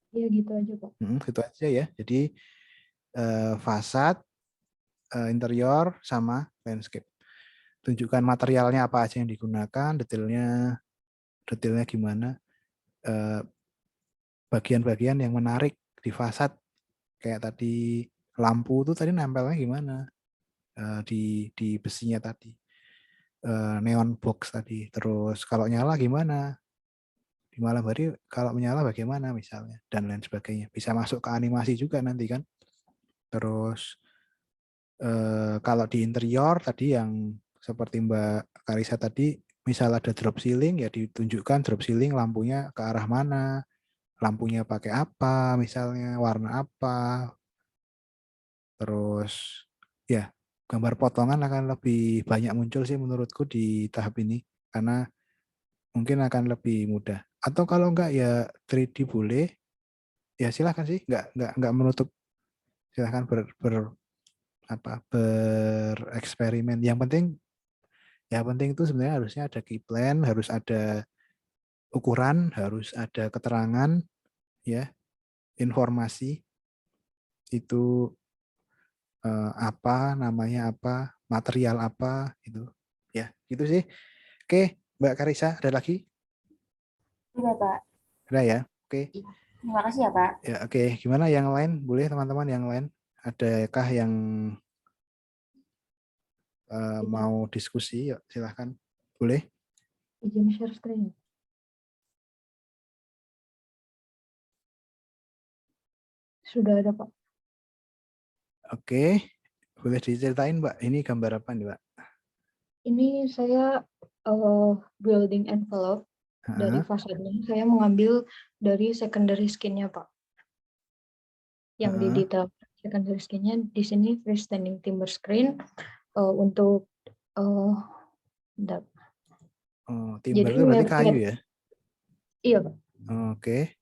Iya gitu aja Pak. Gitu aja ya. Jadi fasad, interior, sama landscape. Tunjukkan materialnya apa aja yang digunakan, detailnya gimana. Bagian-bagian yang menarik di fasad, kayak tadi lampu tuh tadi nempelnya gimana di besinya tadi. Neon box tadi. Terus kalau nyala gimana? Di malam hari kalau menyala bagaimana misalnya, dan lain sebagainya. Bisa masuk ke animasi juga nanti kan. Terus kalau di interior tadi yang seperti Mbak Karisa tadi, misal ada drop ceiling ya ditunjukkan drop ceiling lampunya ke arah mana, lampunya pakai apa, misalnya warna apa. Terus ya gambar potongan akan lebih banyak muncul sih menurutku di tahap ini, karena mungkin akan lebih mudah. Atau kalau enggak ya 3D boleh, ya silahkan sih, enggak menutup, silahkan bereksperimen. Yang penting itu sebenarnya harusnya ada key plan, harus ada ukuran, harus ada keterangan, ya, informasi itu apa namanya, apa material apa itu, ya gitu sih. Oke, Mbak Karisa, ada lagi? Udah, Pak. Ada ya? Oke. Terima kasih ya, Pak. Ya, oke. Gimana yang lain? Boleh teman-teman yang lain? Adakah yang mau diskusi? Yuk, silahkan. Boleh? Izin share screen. Sudah ada Pak. Oke. Boleh diceritain, Mbak. Ini gambar apa nih, Mbak? Ini saya building envelope dari Hah? fasadnya. Saya mengambil dari secondary skin-nya Pak. Yang di Hah? detail secondary skin-nya di sini freestanding timber screen untuk bentar. Oh, Jadi timber itu berarti kayu ya? iya Pak. Oke.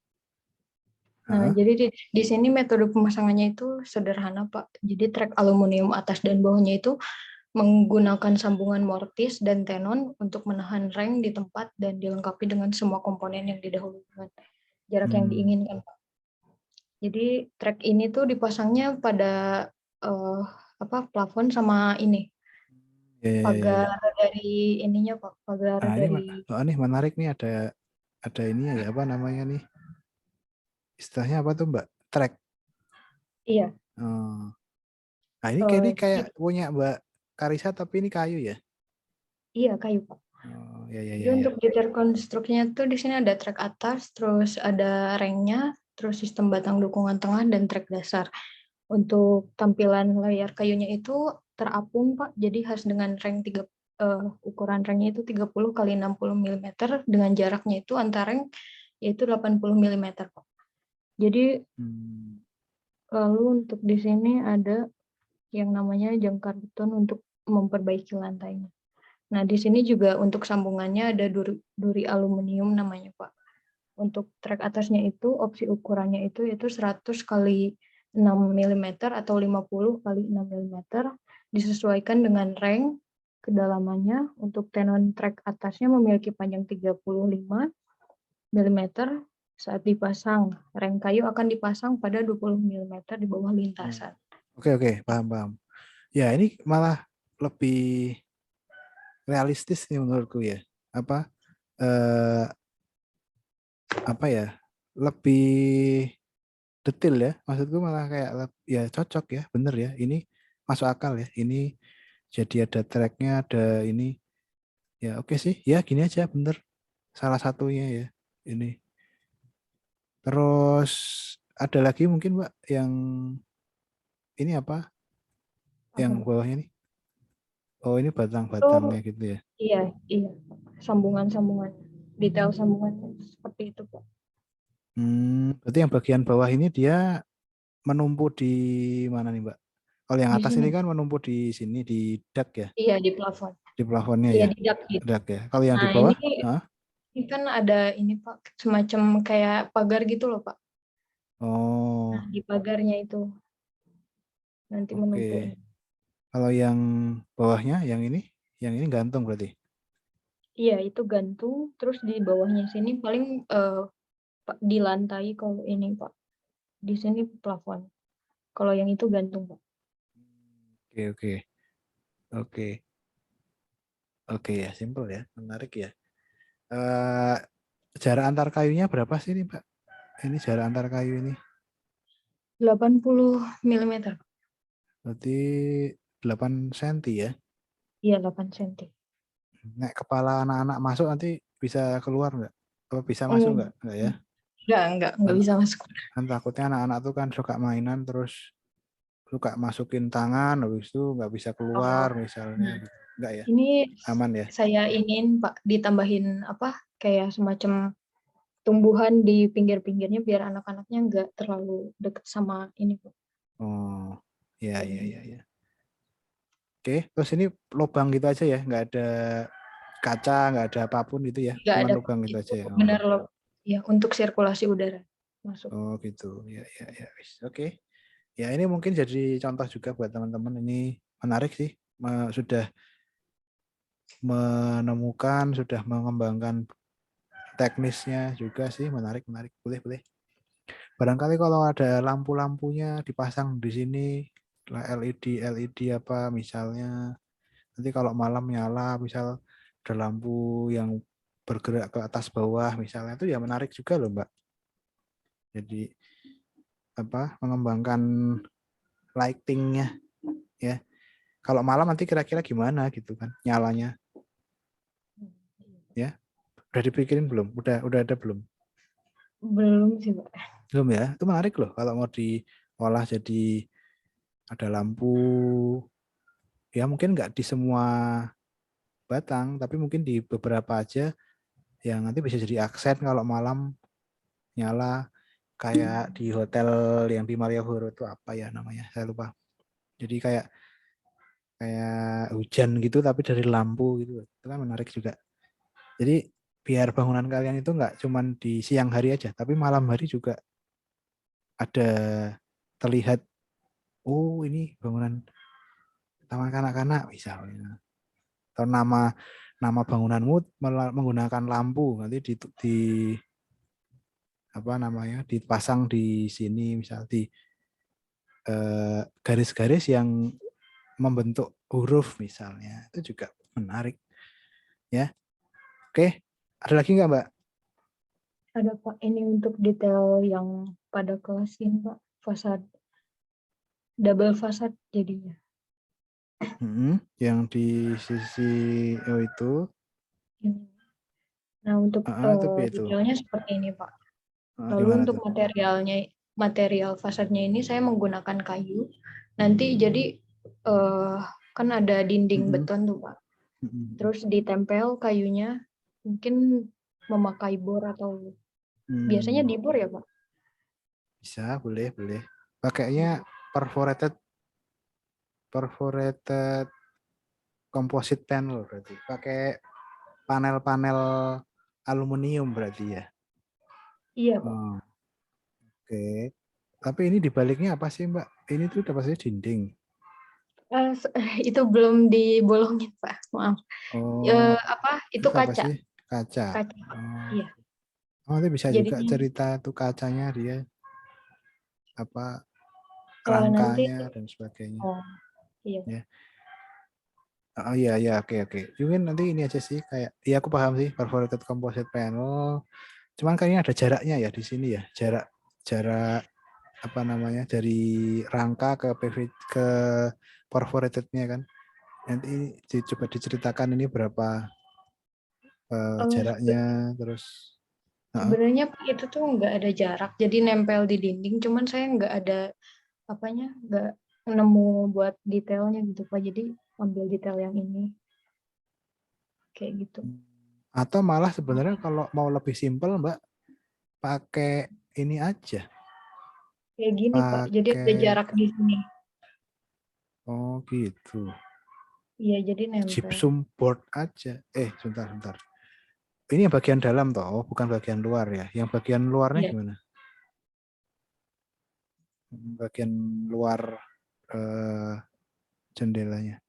Nah, Hah? jadi di sini metode pemasangannya itu sederhana Pak. Jadi trek aluminium atas dan bawahnya itu menggunakan sambungan mortis dan tenon untuk menahan reng di tempat dan dilengkapi dengan semua komponen yang didahului dengan jarak yang diinginkan Pak. Jadi trek ini tuh dipasangnya pada plafon sama ini Ya. pagar dari ininya Pak, pagar Nah, dari ini menarik nih, ada ini ya, apa namanya nih? Istilahnya apa tuh, Mbak? Track. iya. Oh. Nah, ini kayak punya Mbak Karisa tapi ini kayu ya? Iya kayu Pak. Oh, ya. Jadi untuk detail konstruksinya tuh di sini ada trek atas, terus ada rengnya, terus sistem batang dukungan tengah dan trek dasar. Untuk tampilan layar kayunya itu terapung Pak, jadi harus dengan ukuran rengnya itu 30 kali 60 mm dengan jaraknya itu antar reng yaitu 80 mm Pak. Jadi lalu untuk di sini ada yang namanya jangkar beton untuk memperbaiki lantainya. Nah, di sini juga untuk sambungannya ada duri aluminium namanya, Pak. Untuk trek atasnya itu opsi ukurannya itu 100 kali 6 mm atau 50 kali 6 mm disesuaikan dengan reng kedalamannya. Untuk tenon trek atasnya memiliki panjang 35 mm. Saat dipasang, reng kayu akan dipasang pada 20 mm di bawah lintasan. Oke, paham. Ya, ini malah lebih realistis nih menurutku ya. Apa ya? Lebih detail ya. Maksudku malah kayak ya cocok ya, bener ya. Ini masuk akal ya. Ini jadi ada tracknya, ada ini. Ya oke sih. Ya gini aja, bener. Salah satunya ya. Ini. Terus ada lagi mungkin, Mbak, yang ini apa? Yang bawahnya nih. Oh, ini batang-batangnya gitu ya. Iya, iya. Sambungan-sambungan, detail sambungan seperti itu, Pak. Berarti yang bagian bawah ini dia menumpuk di mana nih, Mbak? Kalau yang Di atas sini. ini kan menumpuk di sini di dak ya, Iya, di plafon. di plafonnya Iya, ya, di dak gitu. dak ya. Kalau yang di Nah, bawah, ini kan ada ini, Pak, semacam kayak pagar gitu loh, Pak. Nah, oh, di pagarnya itu nanti oke. menumpuknya. Kalau yang bawahnya, yang ini gantung berarti. Iya, itu gantung. Terus di bawahnya sini paling Pak, di lantai kalau ini, Pak. Di sini plafon. Kalau yang itu gantung, Pak. Oke, oke, oke, oke ya, simple ya, menarik ya. Eh, Jarak antar kayunya berapa sih nih, Pak? Ini jarak antar kayu ini, 80 mm. berarti 8 cm ya. Iya, 8 cm. Nek kepala anak-anak masuk nanti bisa keluar nggak? Apa bisa masuk Hmm. nggak? Nggak ya? Enggak Kan, bisa masuk. kan takutnya anak-anak tuh kan suka mainan terus suka masukin tangan, habis itu nggak bisa keluar Oh, misalnya. nah, Gitu. Nggak ya? ini Aman ya? saya ingin, Pak, ditambahin apa? Kayak semacam tumbuhan di pinggir-pinggirnya biar anak-anaknya enggak terlalu dekat sama ini, Pak. Oh, ya, ya, Pohon. ya, ya. Oke, terus ini lubang gitu aja ya, nggak ada kaca, nggak ada apapun gitu ya, Enggak cuman ada, Pak. lubang gitu Itu aja ya. Oh, benar loh. Ya, untuk sirkulasi udara masuk. oh gitu, ya, ya, ya. Oke, ya ini mungkin jadi contoh juga buat teman-teman. Ini menarik sih, sudah menemukan, sudah mengembangkan teknisnya juga sih, menarik, menarik. Boleh, boleh. Barangkali kalau ada lampu-lampunya dipasang di sini, LED, LED apa misalnya. Nanti kalau malam nyala, misal ada lampu yang bergerak ke atas bawah misalnya, itu ya menarik juga loh, Mbak. Jadi apa, mengembangkan lightingnya ya. Kalau malam nanti kira-kira gimana gitu kan nyalanya ya. Udah dipikirin belum? Udah ada belum? Belum sih, Pak. Belum ya. Itu menarik loh kalau mau diolah jadi ada lampu ya, mungkin nggak di semua batang, tapi mungkin di beberapa aja yang nanti bisa jadi aksen kalau malam nyala, kayak di hotel yang di Malioboro itu apa ya namanya, saya lupa. Jadi kayak kayak hujan gitu tapi dari lampu gitu, itu kan menarik juga. Jadi biar bangunan kalian itu nggak cuman di siang hari aja, tapi malam hari juga ada terlihat, oh ini bangunan taman kanak-kanak misalnya, atau nama nama bangunanmu menggunakan lampu nanti di apa namanya, dipasang di sini misal di garis-garis yang membentuk huruf misalnya, itu juga menarik ya. Oke, ada lagi nggak, Mbak? Ada, Pak, ini untuk detail yang pada kelas ini, Pak, fasad double fasad jadinya. Yang di sisi itu, Nah, untuk itu itu detailnya seperti ini, Pak. Lalu gimana untuk tuh? material fasadnya ini saya menggunakan kayu. Nanti jadi kan ada dinding Mm-mm. beton tuh, Pak. Mm-mm. Terus ditempel kayunya, mungkin memakai bor atau biasanya di bor ya, Pak? Bisa, boleh, boleh. Pakainya perforated composite panel berarti. Pakai panel-panel aluminium berarti ya. Iya, Pak. Oh, oke. Tapi ini dibaliknya apa sih, Mbak? Ini tuh apa sih, dinding? Itu belum dibolongin, Pak. Maaf. Oh, Itu itu apa kaca. sih? Kaca. Kaca, Pak. Oh. Iya. Oh, itu bisa juga Jadinya cerita tuh kacanya dia apa nanti, rangkanya dan sebagainya. oh iya. Ya. Oh iya iya, oke oke. Mungkin nanti ini aja sih, kayak ya aku paham sih perforated composite panel. Cuman kayaknya ada jaraknya ya di sini ya. Jarak jarak apa namanya, dari rangka ke PV ke perforatednya kan. Nanti coba diceritakan ini berapa Eh, jaraknya terus. Sebenarnya Pak, itu tuh nggak ada jarak, jadi nempel di dinding. Cuman saya nggak ada apanya, nggak nemu buat detailnya gitu, Pak. Jadi ambil detail yang ini. Kayak gitu. Atau malah sebenarnya kalau mau lebih simpel Mbak, pakai ini aja. Kayak gini, Pak. Jadi ada Pakai, jarak di sini. oh gitu. Iya, jadi nempel. Gypsum board aja. Sebentar. Ini yang bagian dalam toh, bukan bagian luar ya. Yang bagian luarnya Iya. gimana? Bagian luar jendelanya.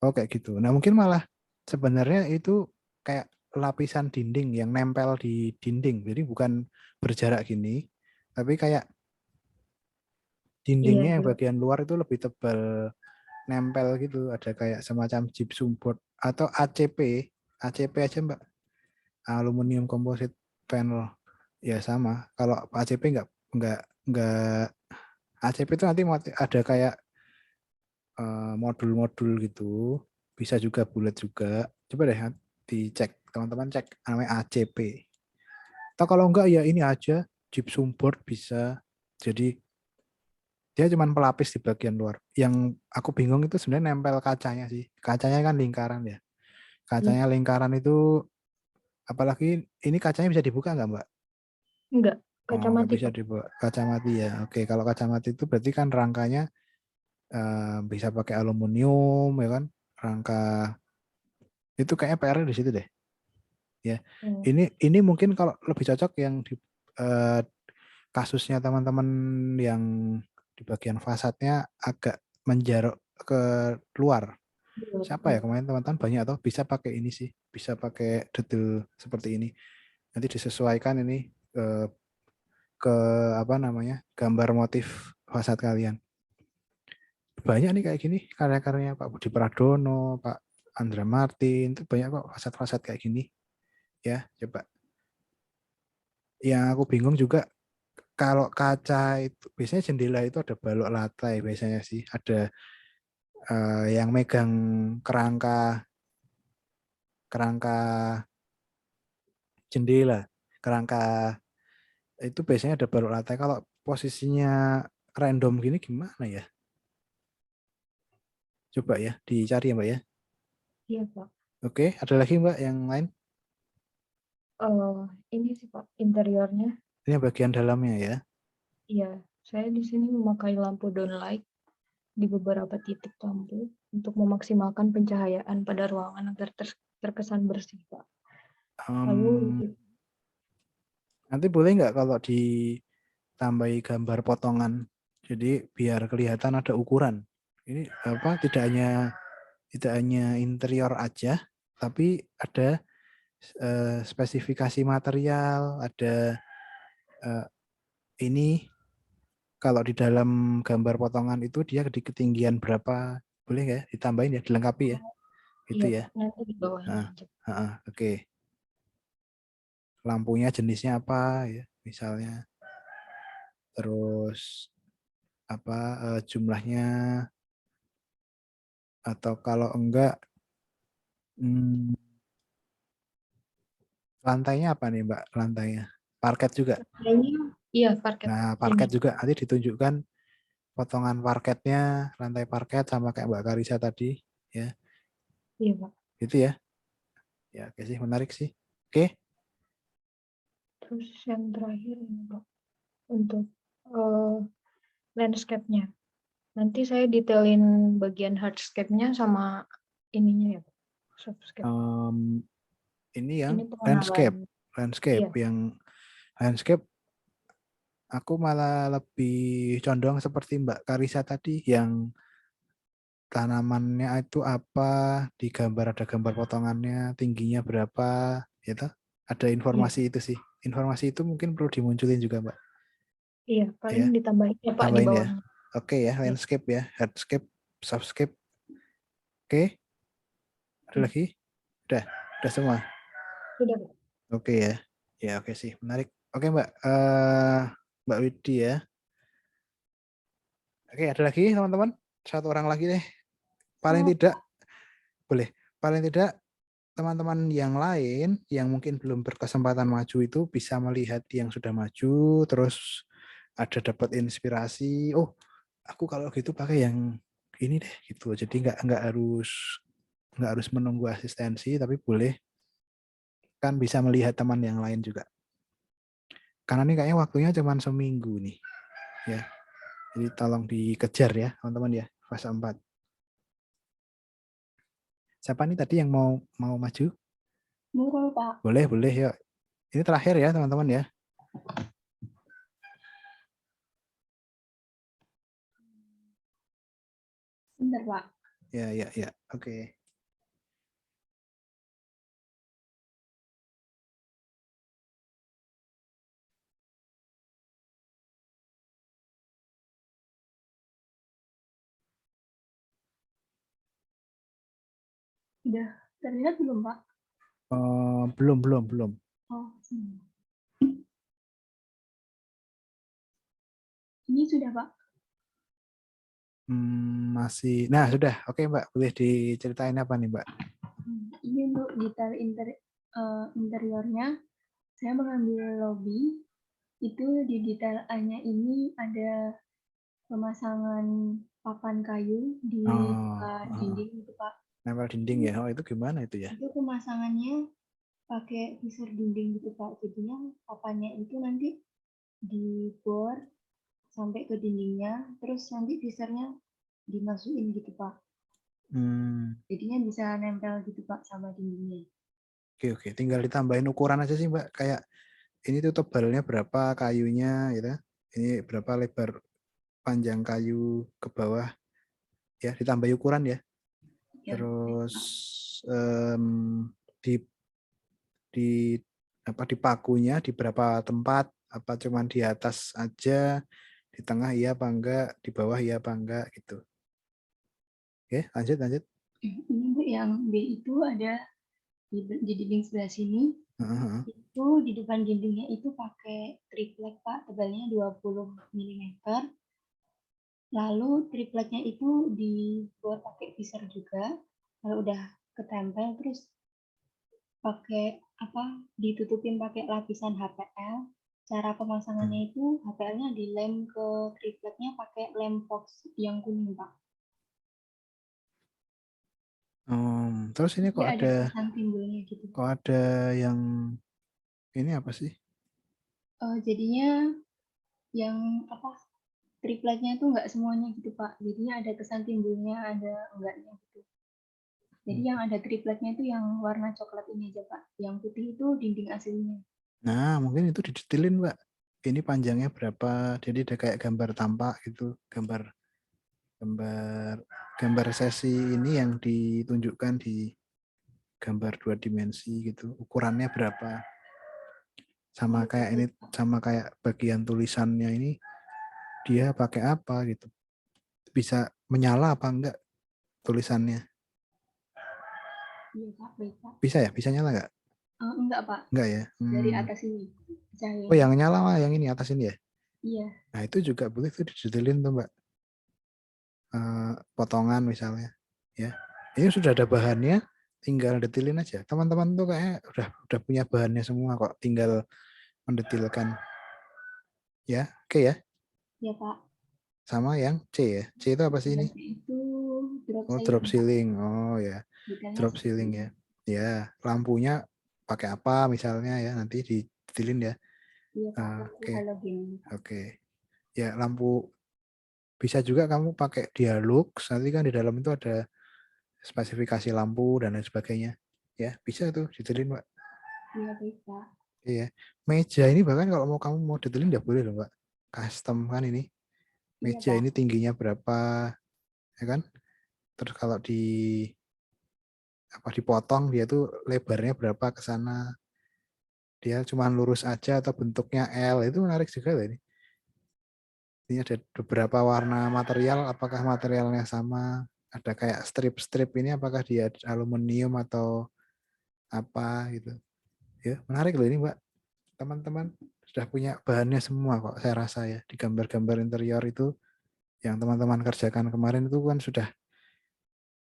Oh kayak gitu. Nah mungkin malah sebenarnya itu kayak lapisan dinding yang nempel di dinding. Jadi bukan berjarak gini, tapi kayak dindingnya yang Iya. bagian luar itu lebih tebal, nempel gitu. Ada kayak semacam gypsum board atau ACP. ACP aja Mbak. Aluminium composite panel. Ya sama. Kalau ACP nggak ACP itu nanti ada kayak modul-modul gitu. Bisa juga bulat juga. Coba deh dicek, teman-teman cek namanya ACP. Atau kalau enggak ya ini aja gypsum board bisa. Jadi dia cuma pelapis di bagian luar. Yang aku bingung itu sebenarnya nempel kacanya sih. Kacanya kan lingkaran ya. Kacanya lingkaran itu apalagi ini kacanya bisa dibuka nggak Mbak? Enggak, Oh, kaca nggak mati, bisa Pak. dibuka. Kaca mati ya. Oke, kalau kaca mati itu berarti kan rangkanya bisa pakai aluminium ya kan? Rangka itu kayaknya PR di situ deh. Ya. Ini mungkin kalau lebih cocok yang di kasusnya teman-teman yang di bagian fasadnya agak menjarok ke luar. Siapa ya kemarin teman-teman banyak atau bisa pakai ini sih, bisa pakai detail seperti ini. Nanti disesuaikan ini ke apa namanya gambar motif fasad kalian. Banyak nih kayak gini karya-karyanya Pak Budi Pradono, Pak Andra Martin, itu banyak kok fasad-fasad kayak gini. Ya, coba. Yang aku bingung juga kalau kaca itu biasanya jendela itu ada balok lantai biasanya sih, ada yang megang kerangka jendela, kerangka itu biasanya ada balok lantai. Kalau posisinya random gini gimana ya? Coba ya dicari ya Mbak ya. Iya, Pak. Oke, ada lagi Mbak yang lain? Ini sih, Pak, interiornya. Ini bagian dalamnya ya. Iya, saya di sini memakai lampu downlight di beberapa titik lampu untuk memaksimalkan pencahayaan pada ruangan agar terkesan bersih, Pak. Lalu Nanti boleh nggak kalau ditambahi gambar potongan, jadi biar kelihatan ada ukuran. Ini apa? Tidak hanya interior aja, tapi ada spesifikasi material, ada ini kalau di dalam gambar potongan itu dia di ketinggian berapa, boleh nggak ya? Ditambahin ya, dilengkapi ya, itu iya, ya. Pak, nanti di bawahnya Nah, aja. oke. Lampunya jenisnya apa ya, misalnya. Terus apa jumlahnya, atau kalau enggak lantainya apa nih Mbak, lantainya parket juga. Iya, parket Nah ini. parket juga nanti ditunjukkan potongan parketnya, lantai parket sama kayak Mbak Karisa tadi ya, Iya, Pak. gitu ya. Ya oke sih, menarik sih. Oke. Terus yang terakhir ini, Pak, untuk landscape-nya. Nanti saya detailin bagian hardscape-nya sama ininya ya, Pak. Softscape. Ini yang Ini pengenalan. landscape Iya. yang landscape aku malah lebih condong seperti Mbak Karisa tadi yang tanamannya itu apa, digambar ada gambar potongannya, tingginya berapa, gitu. Ada informasi itu sih. Informasi itu mungkin perlu dimunculin juga, Mbak. Iya, paling Ya, ditambahin ya, Pak, di tambahin ya. bawahnya. Oke ya, landscape ya, hardscape, softscape. Oke. Ada lagi? Udah semua. Sudah, Pak. Oke ya. Ya, oke sih, menarik. Oke, Mbak. Mbak Widi ya. Oke, ada lagi teman-teman? Satu orang lagi deh. Paling tidak boleh. Paling tidak teman-teman yang lain yang mungkin belum berkesempatan maju itu bisa melihat yang sudah maju, terus ada dapat inspirasi. Oh, aku kalau gitu pakai yang ini deh gitu. Jadi nggak harus menunggu asistensi, tapi boleh kan bisa melihat teman yang lain juga. Karena ini kayaknya waktunya cuma seminggu nih, ya. Jadi tolong dikejar ya teman-teman ya, fase 4. Siapa nih tadi yang mau maju? Nurul, Pak. Boleh yuk. Ini terakhir ya teman-teman ya. Bentar, Pak. Ya. Oke. Udah terlihat belum, Pak? Belum. Oh, ini sudah, Pak. Masih. Nah, sudah. Oke, Mbak. Boleh diceritain apa nih, Mbak? Ini untuk detail interiornya, saya mengambil lobby. Itu di detail A-nya ini ada pemasangan papan kayu di dinding itu, Pak. Nempel dinding ya. Oh, itu gimana itu ya? Itu pemasangannya pakai visor dinding gitu, Pak. Jadinya papannya itu nanti dibor sampai ke dindingnya, terus nanti visornya dimasukin gitu, Pak. Jadinya bisa nempel gitu, Pak, sama dindingnya. Oke. Tinggal ditambahin ukuran aja sih, Mbak. Kayak ini tuh tebalnya berapa kayunya gitu. Ini berapa lebar panjang kayu ke bawah. Ya, ditambah ukuran ya. Ya, Terus di di pakunya di berapa tempat, apa cuman di atas aja, di tengah iya apa enggak, di bawah iya apa enggak gitu. Oke, lanjut. ini Bu, yang B itu ada di dinding sebelah sini. Itu di depan dindingnya itu pakai triplek, Pak, tebalnya 20 mm. Lalu tripleknya itu dibuat pakai visor juga. Kalau udah ketempel terus pakai ditutupin pakai lapisan HPL. Cara pemasangannya itu HPL-nya dilem ke tripleknya pakai lem box yang kuning, Pak. Terus ini kok Jadi ada kesan timbulnya gitu. kok ada yang ini apa sih? Jadinya yang tripleknya itu nggak semuanya gitu, Pak. Jadinya ada kesan timbulnya, ada enggaknya gitu. Jadi yang ada tripleknya itu yang warna coklat ini aja, Pak. Yang putih itu dinding aslinya. Nah, mungkin itu didetilin, Mbak. Ini panjangnya berapa? Jadi ada kayak gambar tampak gitu, gambar sesi ini yang ditunjukkan di gambar 2 dimensi gitu. Ukurannya berapa? Sama kayak bagian tulisannya ini dia pakai apa gitu. Bisa menyala apa enggak tulisannya? Iya, Pak. Baik, Pak. Bisa ya? Bisa nyala enggak? Enggak, Pak. Enggak ya? Dari atas ini. Cahaya. Oh, yang nyala mah yang ini atas ini ya? Iya. Nah, itu juga boleh tuh didetilin tuh, Mbak. Potongan misalnya. Ya. Ini sudah ada bahannya, tinggal detilin aja. Teman-teman tuh kayak udah punya bahannya semua kok, tinggal mendetilkan. Ya, oke ya. Iya, Pak. Sama yang C ya. C itu apa sih ini? Itu Drop ceiling. Oh ya. Drop ceiling ya. Ya, lampunya pakai apa misalnya ya, nanti didetilin ya. Iya, Pak. Oke. Ya, lampu bisa juga kamu pakai Dialux, nanti kan di dalam itu ada spesifikasi lampu dan lain sebagainya. Ya, bisa tuh detailin, Mbak. Iya, baik, Pak. Iya. Meja ini bahkan kalau kamu mau detailin ya boleh loh, Mbak. Custom kan ini. Meja ini tingginya berapa, ya kan? Terus kalau dipotong dia tuh lebarnya berapa ke sana. Dia cuma lurus aja atau bentuknya L, itu menarik juga loh ini. Ini ada beberapa warna material, apakah materialnya sama? Ada kayak strip-strip ini apakah dia aluminium atau apa gitu. Ya, menarik loh ini, Mbak. Teman-teman sudah punya bahannya semua kok saya rasa ya. Di gambar-gambar interior itu yang teman-teman kerjakan kemarin itu kan sudah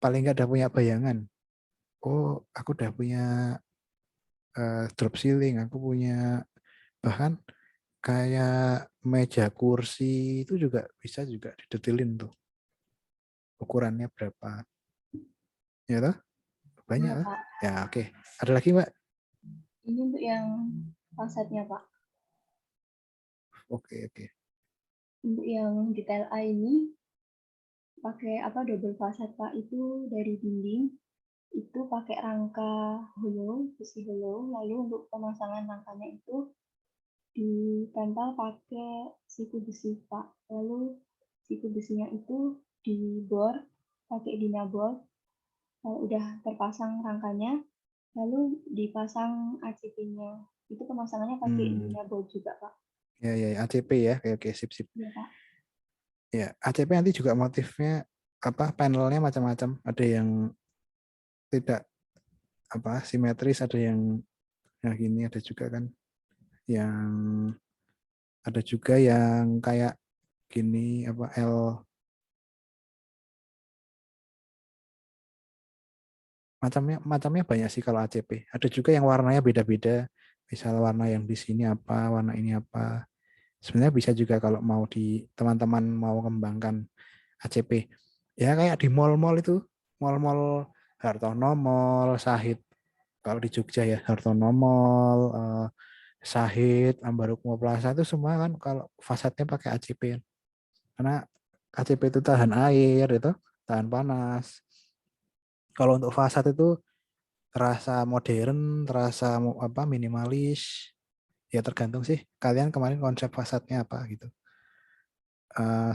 paling nggak udah punya bayangan. Oh, aku udah punya drop ceiling, aku punya bahkan kayak meja kursi itu juga bisa juga didetilin tuh. ukurannya berapa. Ya toh? Banyak Iya, lah. Pak. Ya oke. Ada lagi Mbak? Ini untuk yang fasadnya, Pak. Oke. Untuk yang detail A ini pakai double fasad, Pak. Itu dari dinding itu pakai rangka hollow, besi hollow. Lalu untuk pemasangan rangkanya itu ditempel pakai siku besi, Pak. Lalu siku besinya itu dibor pakai dinabor. Kalau udah terpasang rangkanya, lalu dipasang ACP-nya. Itu pemasangannya pakai dinabor juga, Pak. Ya ACP ya. Oke sip. Iya, Pak. Ya ACP nanti juga motifnya panelnya macam-macam. Ada yang tidak simetris, ada yang gini, ada juga kan yang ada juga yang kayak gini L macamnya banyak sih kalau ACP. Ada juga yang warnanya beda-beda. Misal warna yang di sini apa, warna ini apa. Sebenarnya bisa juga kalau mau teman-teman mau kembangkan ACP. Ya kayak di mall-mall itu, mall-mall Hartono Mall, Sahid. Kalau di Jogja ya Hartono Mall, Sahid, Ambarukmo Plaza itu semua kan kalau fasadnya pakai ACP. Karena ACP itu tahan air, itu tahan panas. Kalau untuk fasad itu terasa modern, terasa minimalis. Ya tergantung sih kalian kemarin konsep fasadnya apa gitu.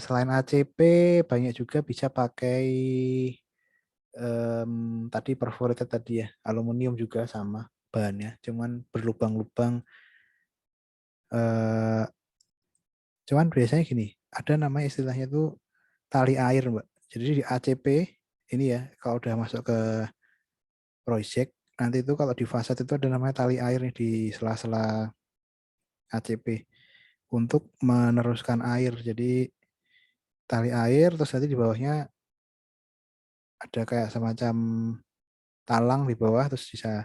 Selain ACP banyak juga bisa pakai tadi perforated tadi ya, aluminium juga sama bahannya, cuman berlubang-lubang. Cuman biasanya gini, ada namanya istilahnya tuh tali air Mbak. Jadi di ACP ini ya, kalau udah masuk ke project, nanti itu kalau di fasad itu ada namanya tali air nih di sela-sela ACP untuk meneruskan air. Jadi tali air terus nanti di bawahnya ada kayak semacam talang di bawah terus bisa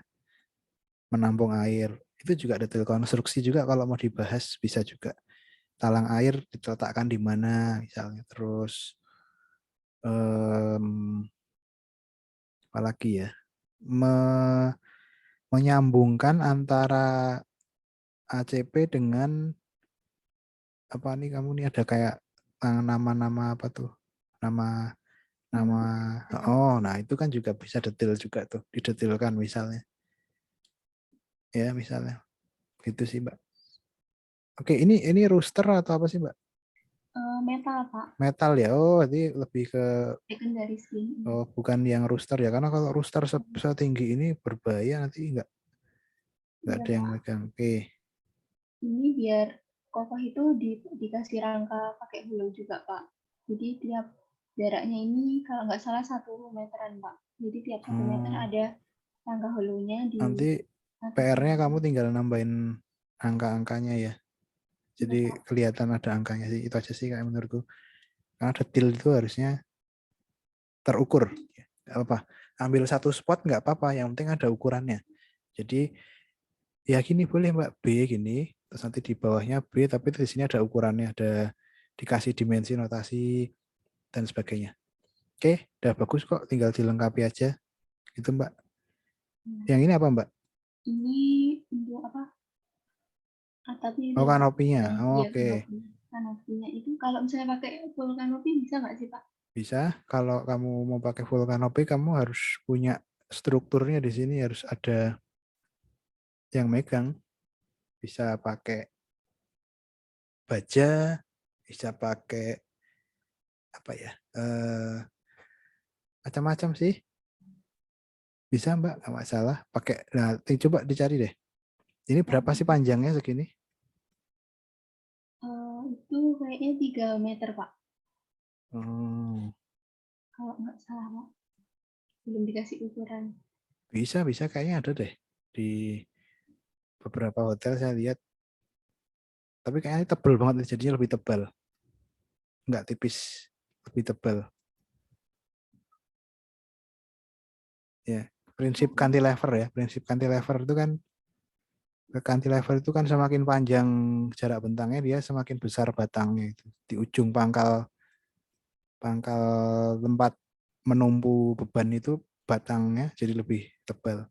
menampung air. Itu juga detail konstruksi juga kalau mau dibahas bisa juga. Talang air diletakkan di mana misalnya. Terus apalagi ya? Menyambungkan antara ACP dengan apa nih kamu nih ada kayak nama-nama apa tuh? Nama nah itu kan juga bisa detail juga tuh, didetailkan misalnya. Ya, misalnya. Gitu sih, Mbak. Oke, ini rooster atau apa sih, Mbak? Metal, Pak. Metal ya. Oh, jadi lebih ke Secondary skin. bukan yang rooster ya. Karena kalau rooster setinggi ini berbahaya nanti nggak ada yang megang. Oke. Ini biar kokoh itu dikasih rangka pakai hollow juga, Pak. Jadi tiap jaraknya ini kalau nggak salah 1 meteran, Pak. Jadi tiap 1 meter ada rangka hollow-nya di. Nanti PR-nya kamu tinggal nambahin angka-angkanya ya. Jadi kelihatan ada angkanya sih. Itu aja sih kayak menurutku. Karena detail itu harusnya terukur. Gak apa, ambil satu spot nggak apa-apa. Yang penting ada ukurannya. Jadi ya gini boleh Mbak B gini. Terus nanti di bawahnya B, tapi di sini ada ukurannya, ada dikasih dimensi, notasi dan sebagainya. Oke, udah bagus kok. Tinggal dilengkapi aja. Gitu Mbak. Yang ini apa Mbak? Ini untuk apa? Atapnya Oh, kanopinya. Oh, oke. Kanopinya itu kalau misalnya pakai full kanopi bisa nggak sih Pak? Bisa. Kalau kamu mau pakai full kanopi, kamu harus punya strukturnya di sini, harus ada yang megang. Bisa pakai baja, bisa pakai apa ya? Macam-macam sih. Bisa Mbak, nggak masalah. Pakai. Nah, coba dicari deh. Ini berapa sih panjangnya segini? Itu kayaknya 3 meter Pak. Kalau nggak salah Pak. Belum dikasih ukuran. Bisa kayaknya ada deh di beberapa hotel saya lihat. Tapi kayaknya tebal banget, jadinya lebih tebal. Nggak tipis, lebih tebal. Ya, prinsip cantilever ya. Prinsip cantilever itu kan cantilever itu kan semakin panjang jarak bentangnya dia semakin besar batangnya itu. Di ujung pangkal tempat menumpu beban itu batangnya jadi lebih tebal.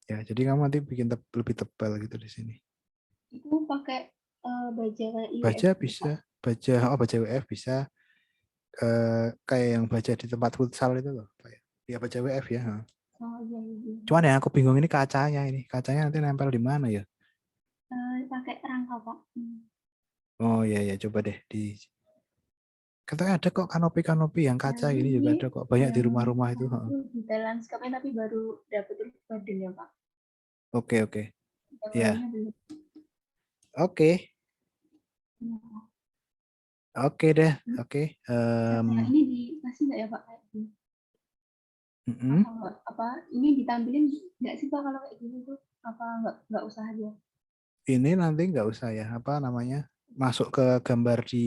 Ya, jadi kamu nanti bikin lebih tebal gitu di sini. Itu pakai baja kayak Baja IWF, bisa, Pak. baja WF bisa, kayak yang baja di tempat futsal itu loh. Ya baja WF ya. Oh iya, iya. Cuman yang aku bingung ini kacanya ini. Kacanya nanti nempel di mana ya? Pakai rangka, Pak. Oh iya ya, coba deh di katanya ada kok kanopi-kanopi yang kaca Yang gini juga ini ada kok banyak di yang rumah-rumah itu. itu detail landscape-nya tapi baru dapet roof garden ya, Pak. Oke oke. Yang Ya, lainnya belum. oke. Ya. Oke deh, oke. Yang ini dikasih nggak ya, Pak? Kayak gini? Mm-mm. Apa ini ditampilin nggak sih, Pak, kalau kayak gini tuh? Apa nggak usah aja? Ini nanti nggak usah ya, apa namanya, masuk ke gambar di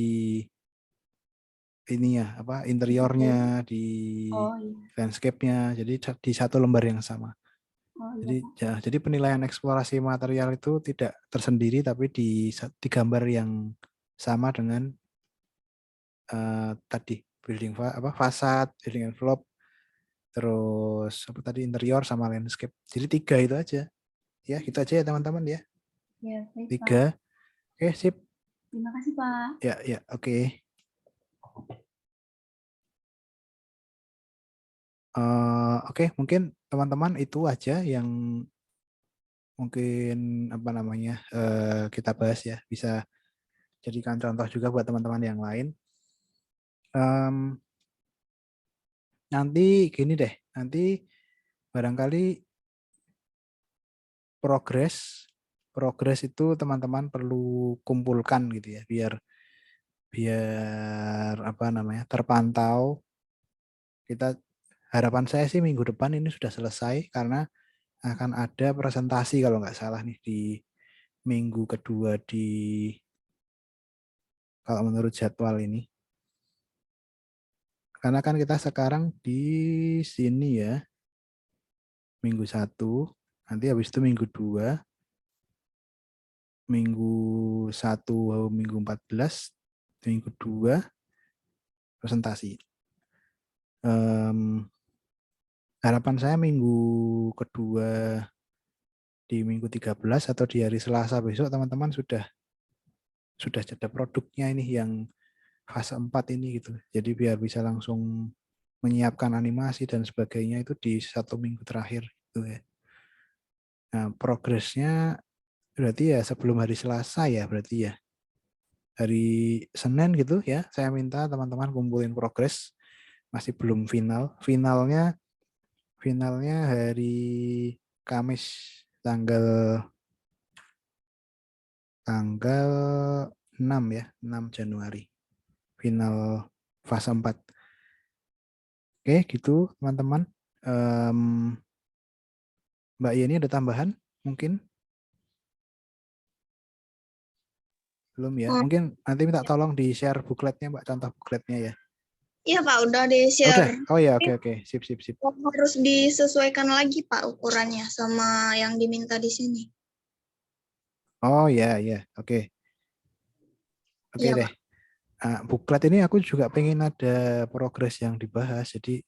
ini ya, apa interiornya, di Oh iya. landscape-nya, jadi di satu lembar yang sama. Oh iya, Jadi Pak. ya, jadi penilaian eksplorasi material itu tidak tersendiri, tapi di gambar yang sama dengan tadi building apa fasad, building envelope, terus apa tadi interior sama landscape. Jadi 3 itu aja. Ya, gitu aja ya teman-teman ya. Ya, baik, Pak. 3. Oke, sip. Terima kasih, Pak. Ya, oke. Oke, mungkin teman-teman itu aja yang mungkin apa namanya kita bahas ya. Bisa jadikan contoh juga buat teman-teman yang lain. Nanti gini deh, nanti barangkali progres itu teman-teman perlu kumpulkan gitu ya, biar apa namanya terpantau. Harapan saya sih minggu depan ini sudah selesai karena akan ada presentasi kalau nggak salah nih di minggu kedua kalau menurut jadwal ini. Karena kan kita sekarang di sini ya, minggu 1, nanti habis itu minggu 2, minggu 1, minggu 14, minggu 2 presentasi. Harapan saya minggu kedua di minggu 13 atau di hari Selasa besok teman-teman sudah ada produknya ini yang fase 4 ini gitu. Jadi biar bisa langsung menyiapkan animasi dan sebagainya itu di 1 minggu terakhir gitu ya. Nah, progresnya berarti ya sebelum hari Selasa ya berarti ya. Hari Senin gitu ya, saya minta teman-teman kumpulin progres. Masih belum final. Finalnya hari Kamis tanggal 6 ya, 6 Januari. Final fase 4. Oke, gitu teman-teman. Mbak Yeni ada tambahan mungkin? Belum ya? Oh, Mungkin nanti minta tolong di-share bukletnya, Mbak, contoh bukletnya ya. iya Pak, udah Oh, di-share. udah. Oh ya, oke. Sip. Harus disesuaikan lagi Pak ukurannya sama yang diminta di sini. Oh ya, oke. Oke Iya deh. Pak. Buklet ini aku juga pengen ada progres yang dibahas. Jadi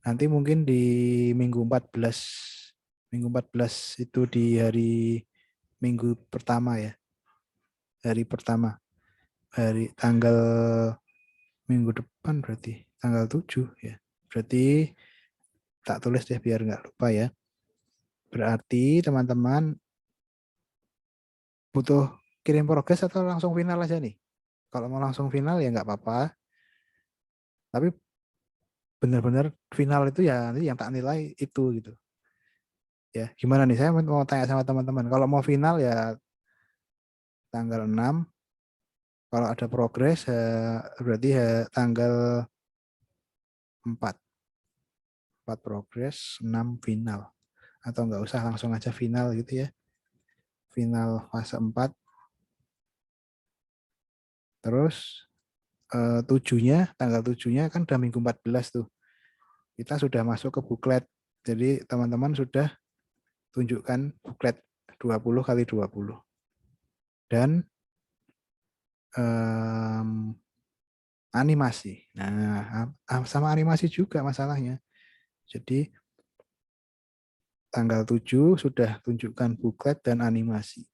nanti mungkin di minggu 14. Minggu 14 itu di hari minggu pertama ya. Hari pertama. Hari tanggal minggu depan berarti. Tanggal 7 ya. Berarti tak tulis deh biar nggak lupa ya. Berarti teman-teman butuh kirim progres atau langsung final aja nih? Kalau mau langsung final ya nggak apa-apa. Tapi benar-benar final itu ya nanti yang tak nilai itu gitu. Ya, gimana nih? Saya mau tanya sama teman-teman. Kalau mau final ya tanggal 6. Kalau ada progres berarti ya tanggal 4. 4 progres, 6 final. Atau nggak usah langsung aja final gitu ya. Final fase 4. Terus 7-nya, tanggal 7-nya kan udah minggu 14 tuh. Kita sudah masuk ke buklet. Jadi teman-teman sudah tunjukkan buklet 20x20. Dan animasi. Nah, sama animasi juga masalahnya. Jadi tanggal 7 sudah tunjukkan buklet dan animasi.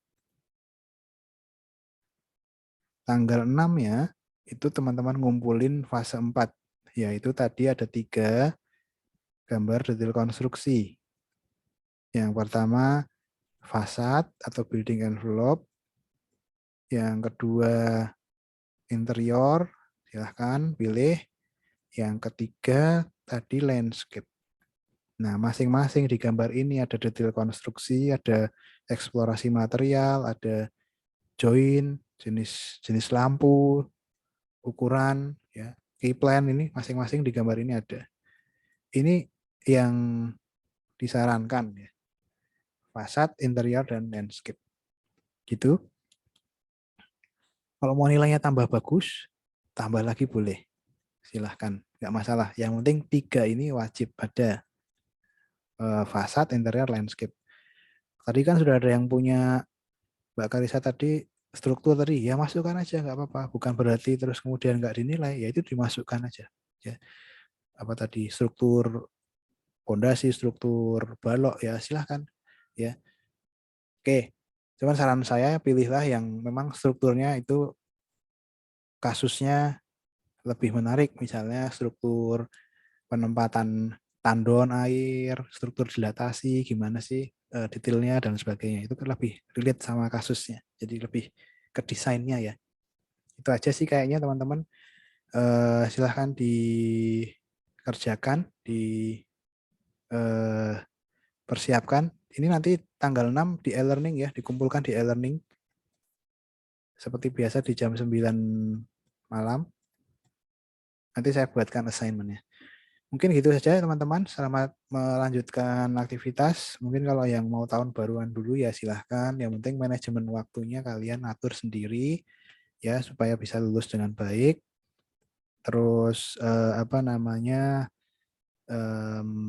Tanggal 6 ya, itu teman-teman ngumpulin fase 4. Yaitu tadi ada 3 gambar detail konstruksi. Yang pertama, fasad atau building envelope. Yang kedua, interior. Silahkan pilih. Yang ketiga, tadi landscape. Nah, masing-masing di gambar ini ada detail konstruksi, ada eksplorasi material, ada join, jenis lampu, ukuran, ya, key plan ini masing-masing di gambar ini ada. Ini yang disarankan ya. Fasad, interior, dan landscape. Gitu. Kalau mau nilainya tambah bagus, tambah lagi boleh. Silahkan, nggak masalah. Yang penting 3 ini wajib ada. Fasad, interior, landscape. Tadi kan sudah ada yang punya Mbak Karisa tadi struktur tadi, ya masukkan aja nggak apa-apa. Bukan berarti terus kemudian nggak dinilai, ya itu dimasukkan aja. Ya. Apa tadi struktur pondasi, struktur balok, ya silahkan. Ya. Oke, cuman saran saya pilihlah yang memang strukturnya itu kasusnya lebih menarik, misalnya struktur penempatan tandon air, struktur dilatasi, gimana sih detailnya dan sebagainya. Itu kan lebih relate sama kasusnya. Jadi lebih ke desainnya ya. Itu aja sih kayaknya teman-teman. Silahkan dikerjakan, dipersiapkan. Ini nanti tanggal 6 di e-learning ya, dikumpulkan di e-learning. Seperti biasa di jam 9 malam. Nanti saya buatkan assignment-nya. Mungkin gitu saja teman-teman. Selamat melanjutkan aktivitas. Mungkin kalau yang mau tahun baruan dulu ya silahkan. Yang penting manajemen waktunya kalian atur sendiri ya supaya bisa lulus dengan baik. Terus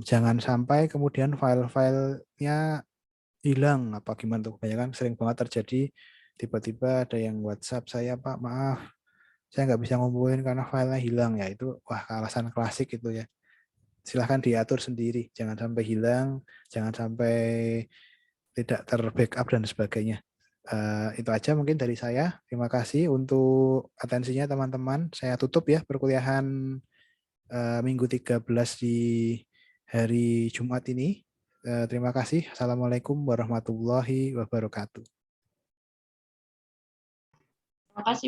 jangan sampai kemudian file-filenya hilang apa gimana tuh. Kebanyakan sering banget terjadi tiba-tiba ada yang WhatsApp saya, Pak, maaf saya nggak bisa ngumpulin karena filenya hilang ya. Itu wah alasan klasik itu ya. Silahkan diatur sendiri, jangan sampai hilang, jangan sampai tidak terbackup dan sebagainya. Itu aja mungkin dari saya. Terima kasih untuk atensinya teman-teman. Saya tutup ya perkuliahan minggu 13 di hari Jumat ini. Terima kasih. Assalamualaikum warahmatullahi wabarakatuh. Terima kasih.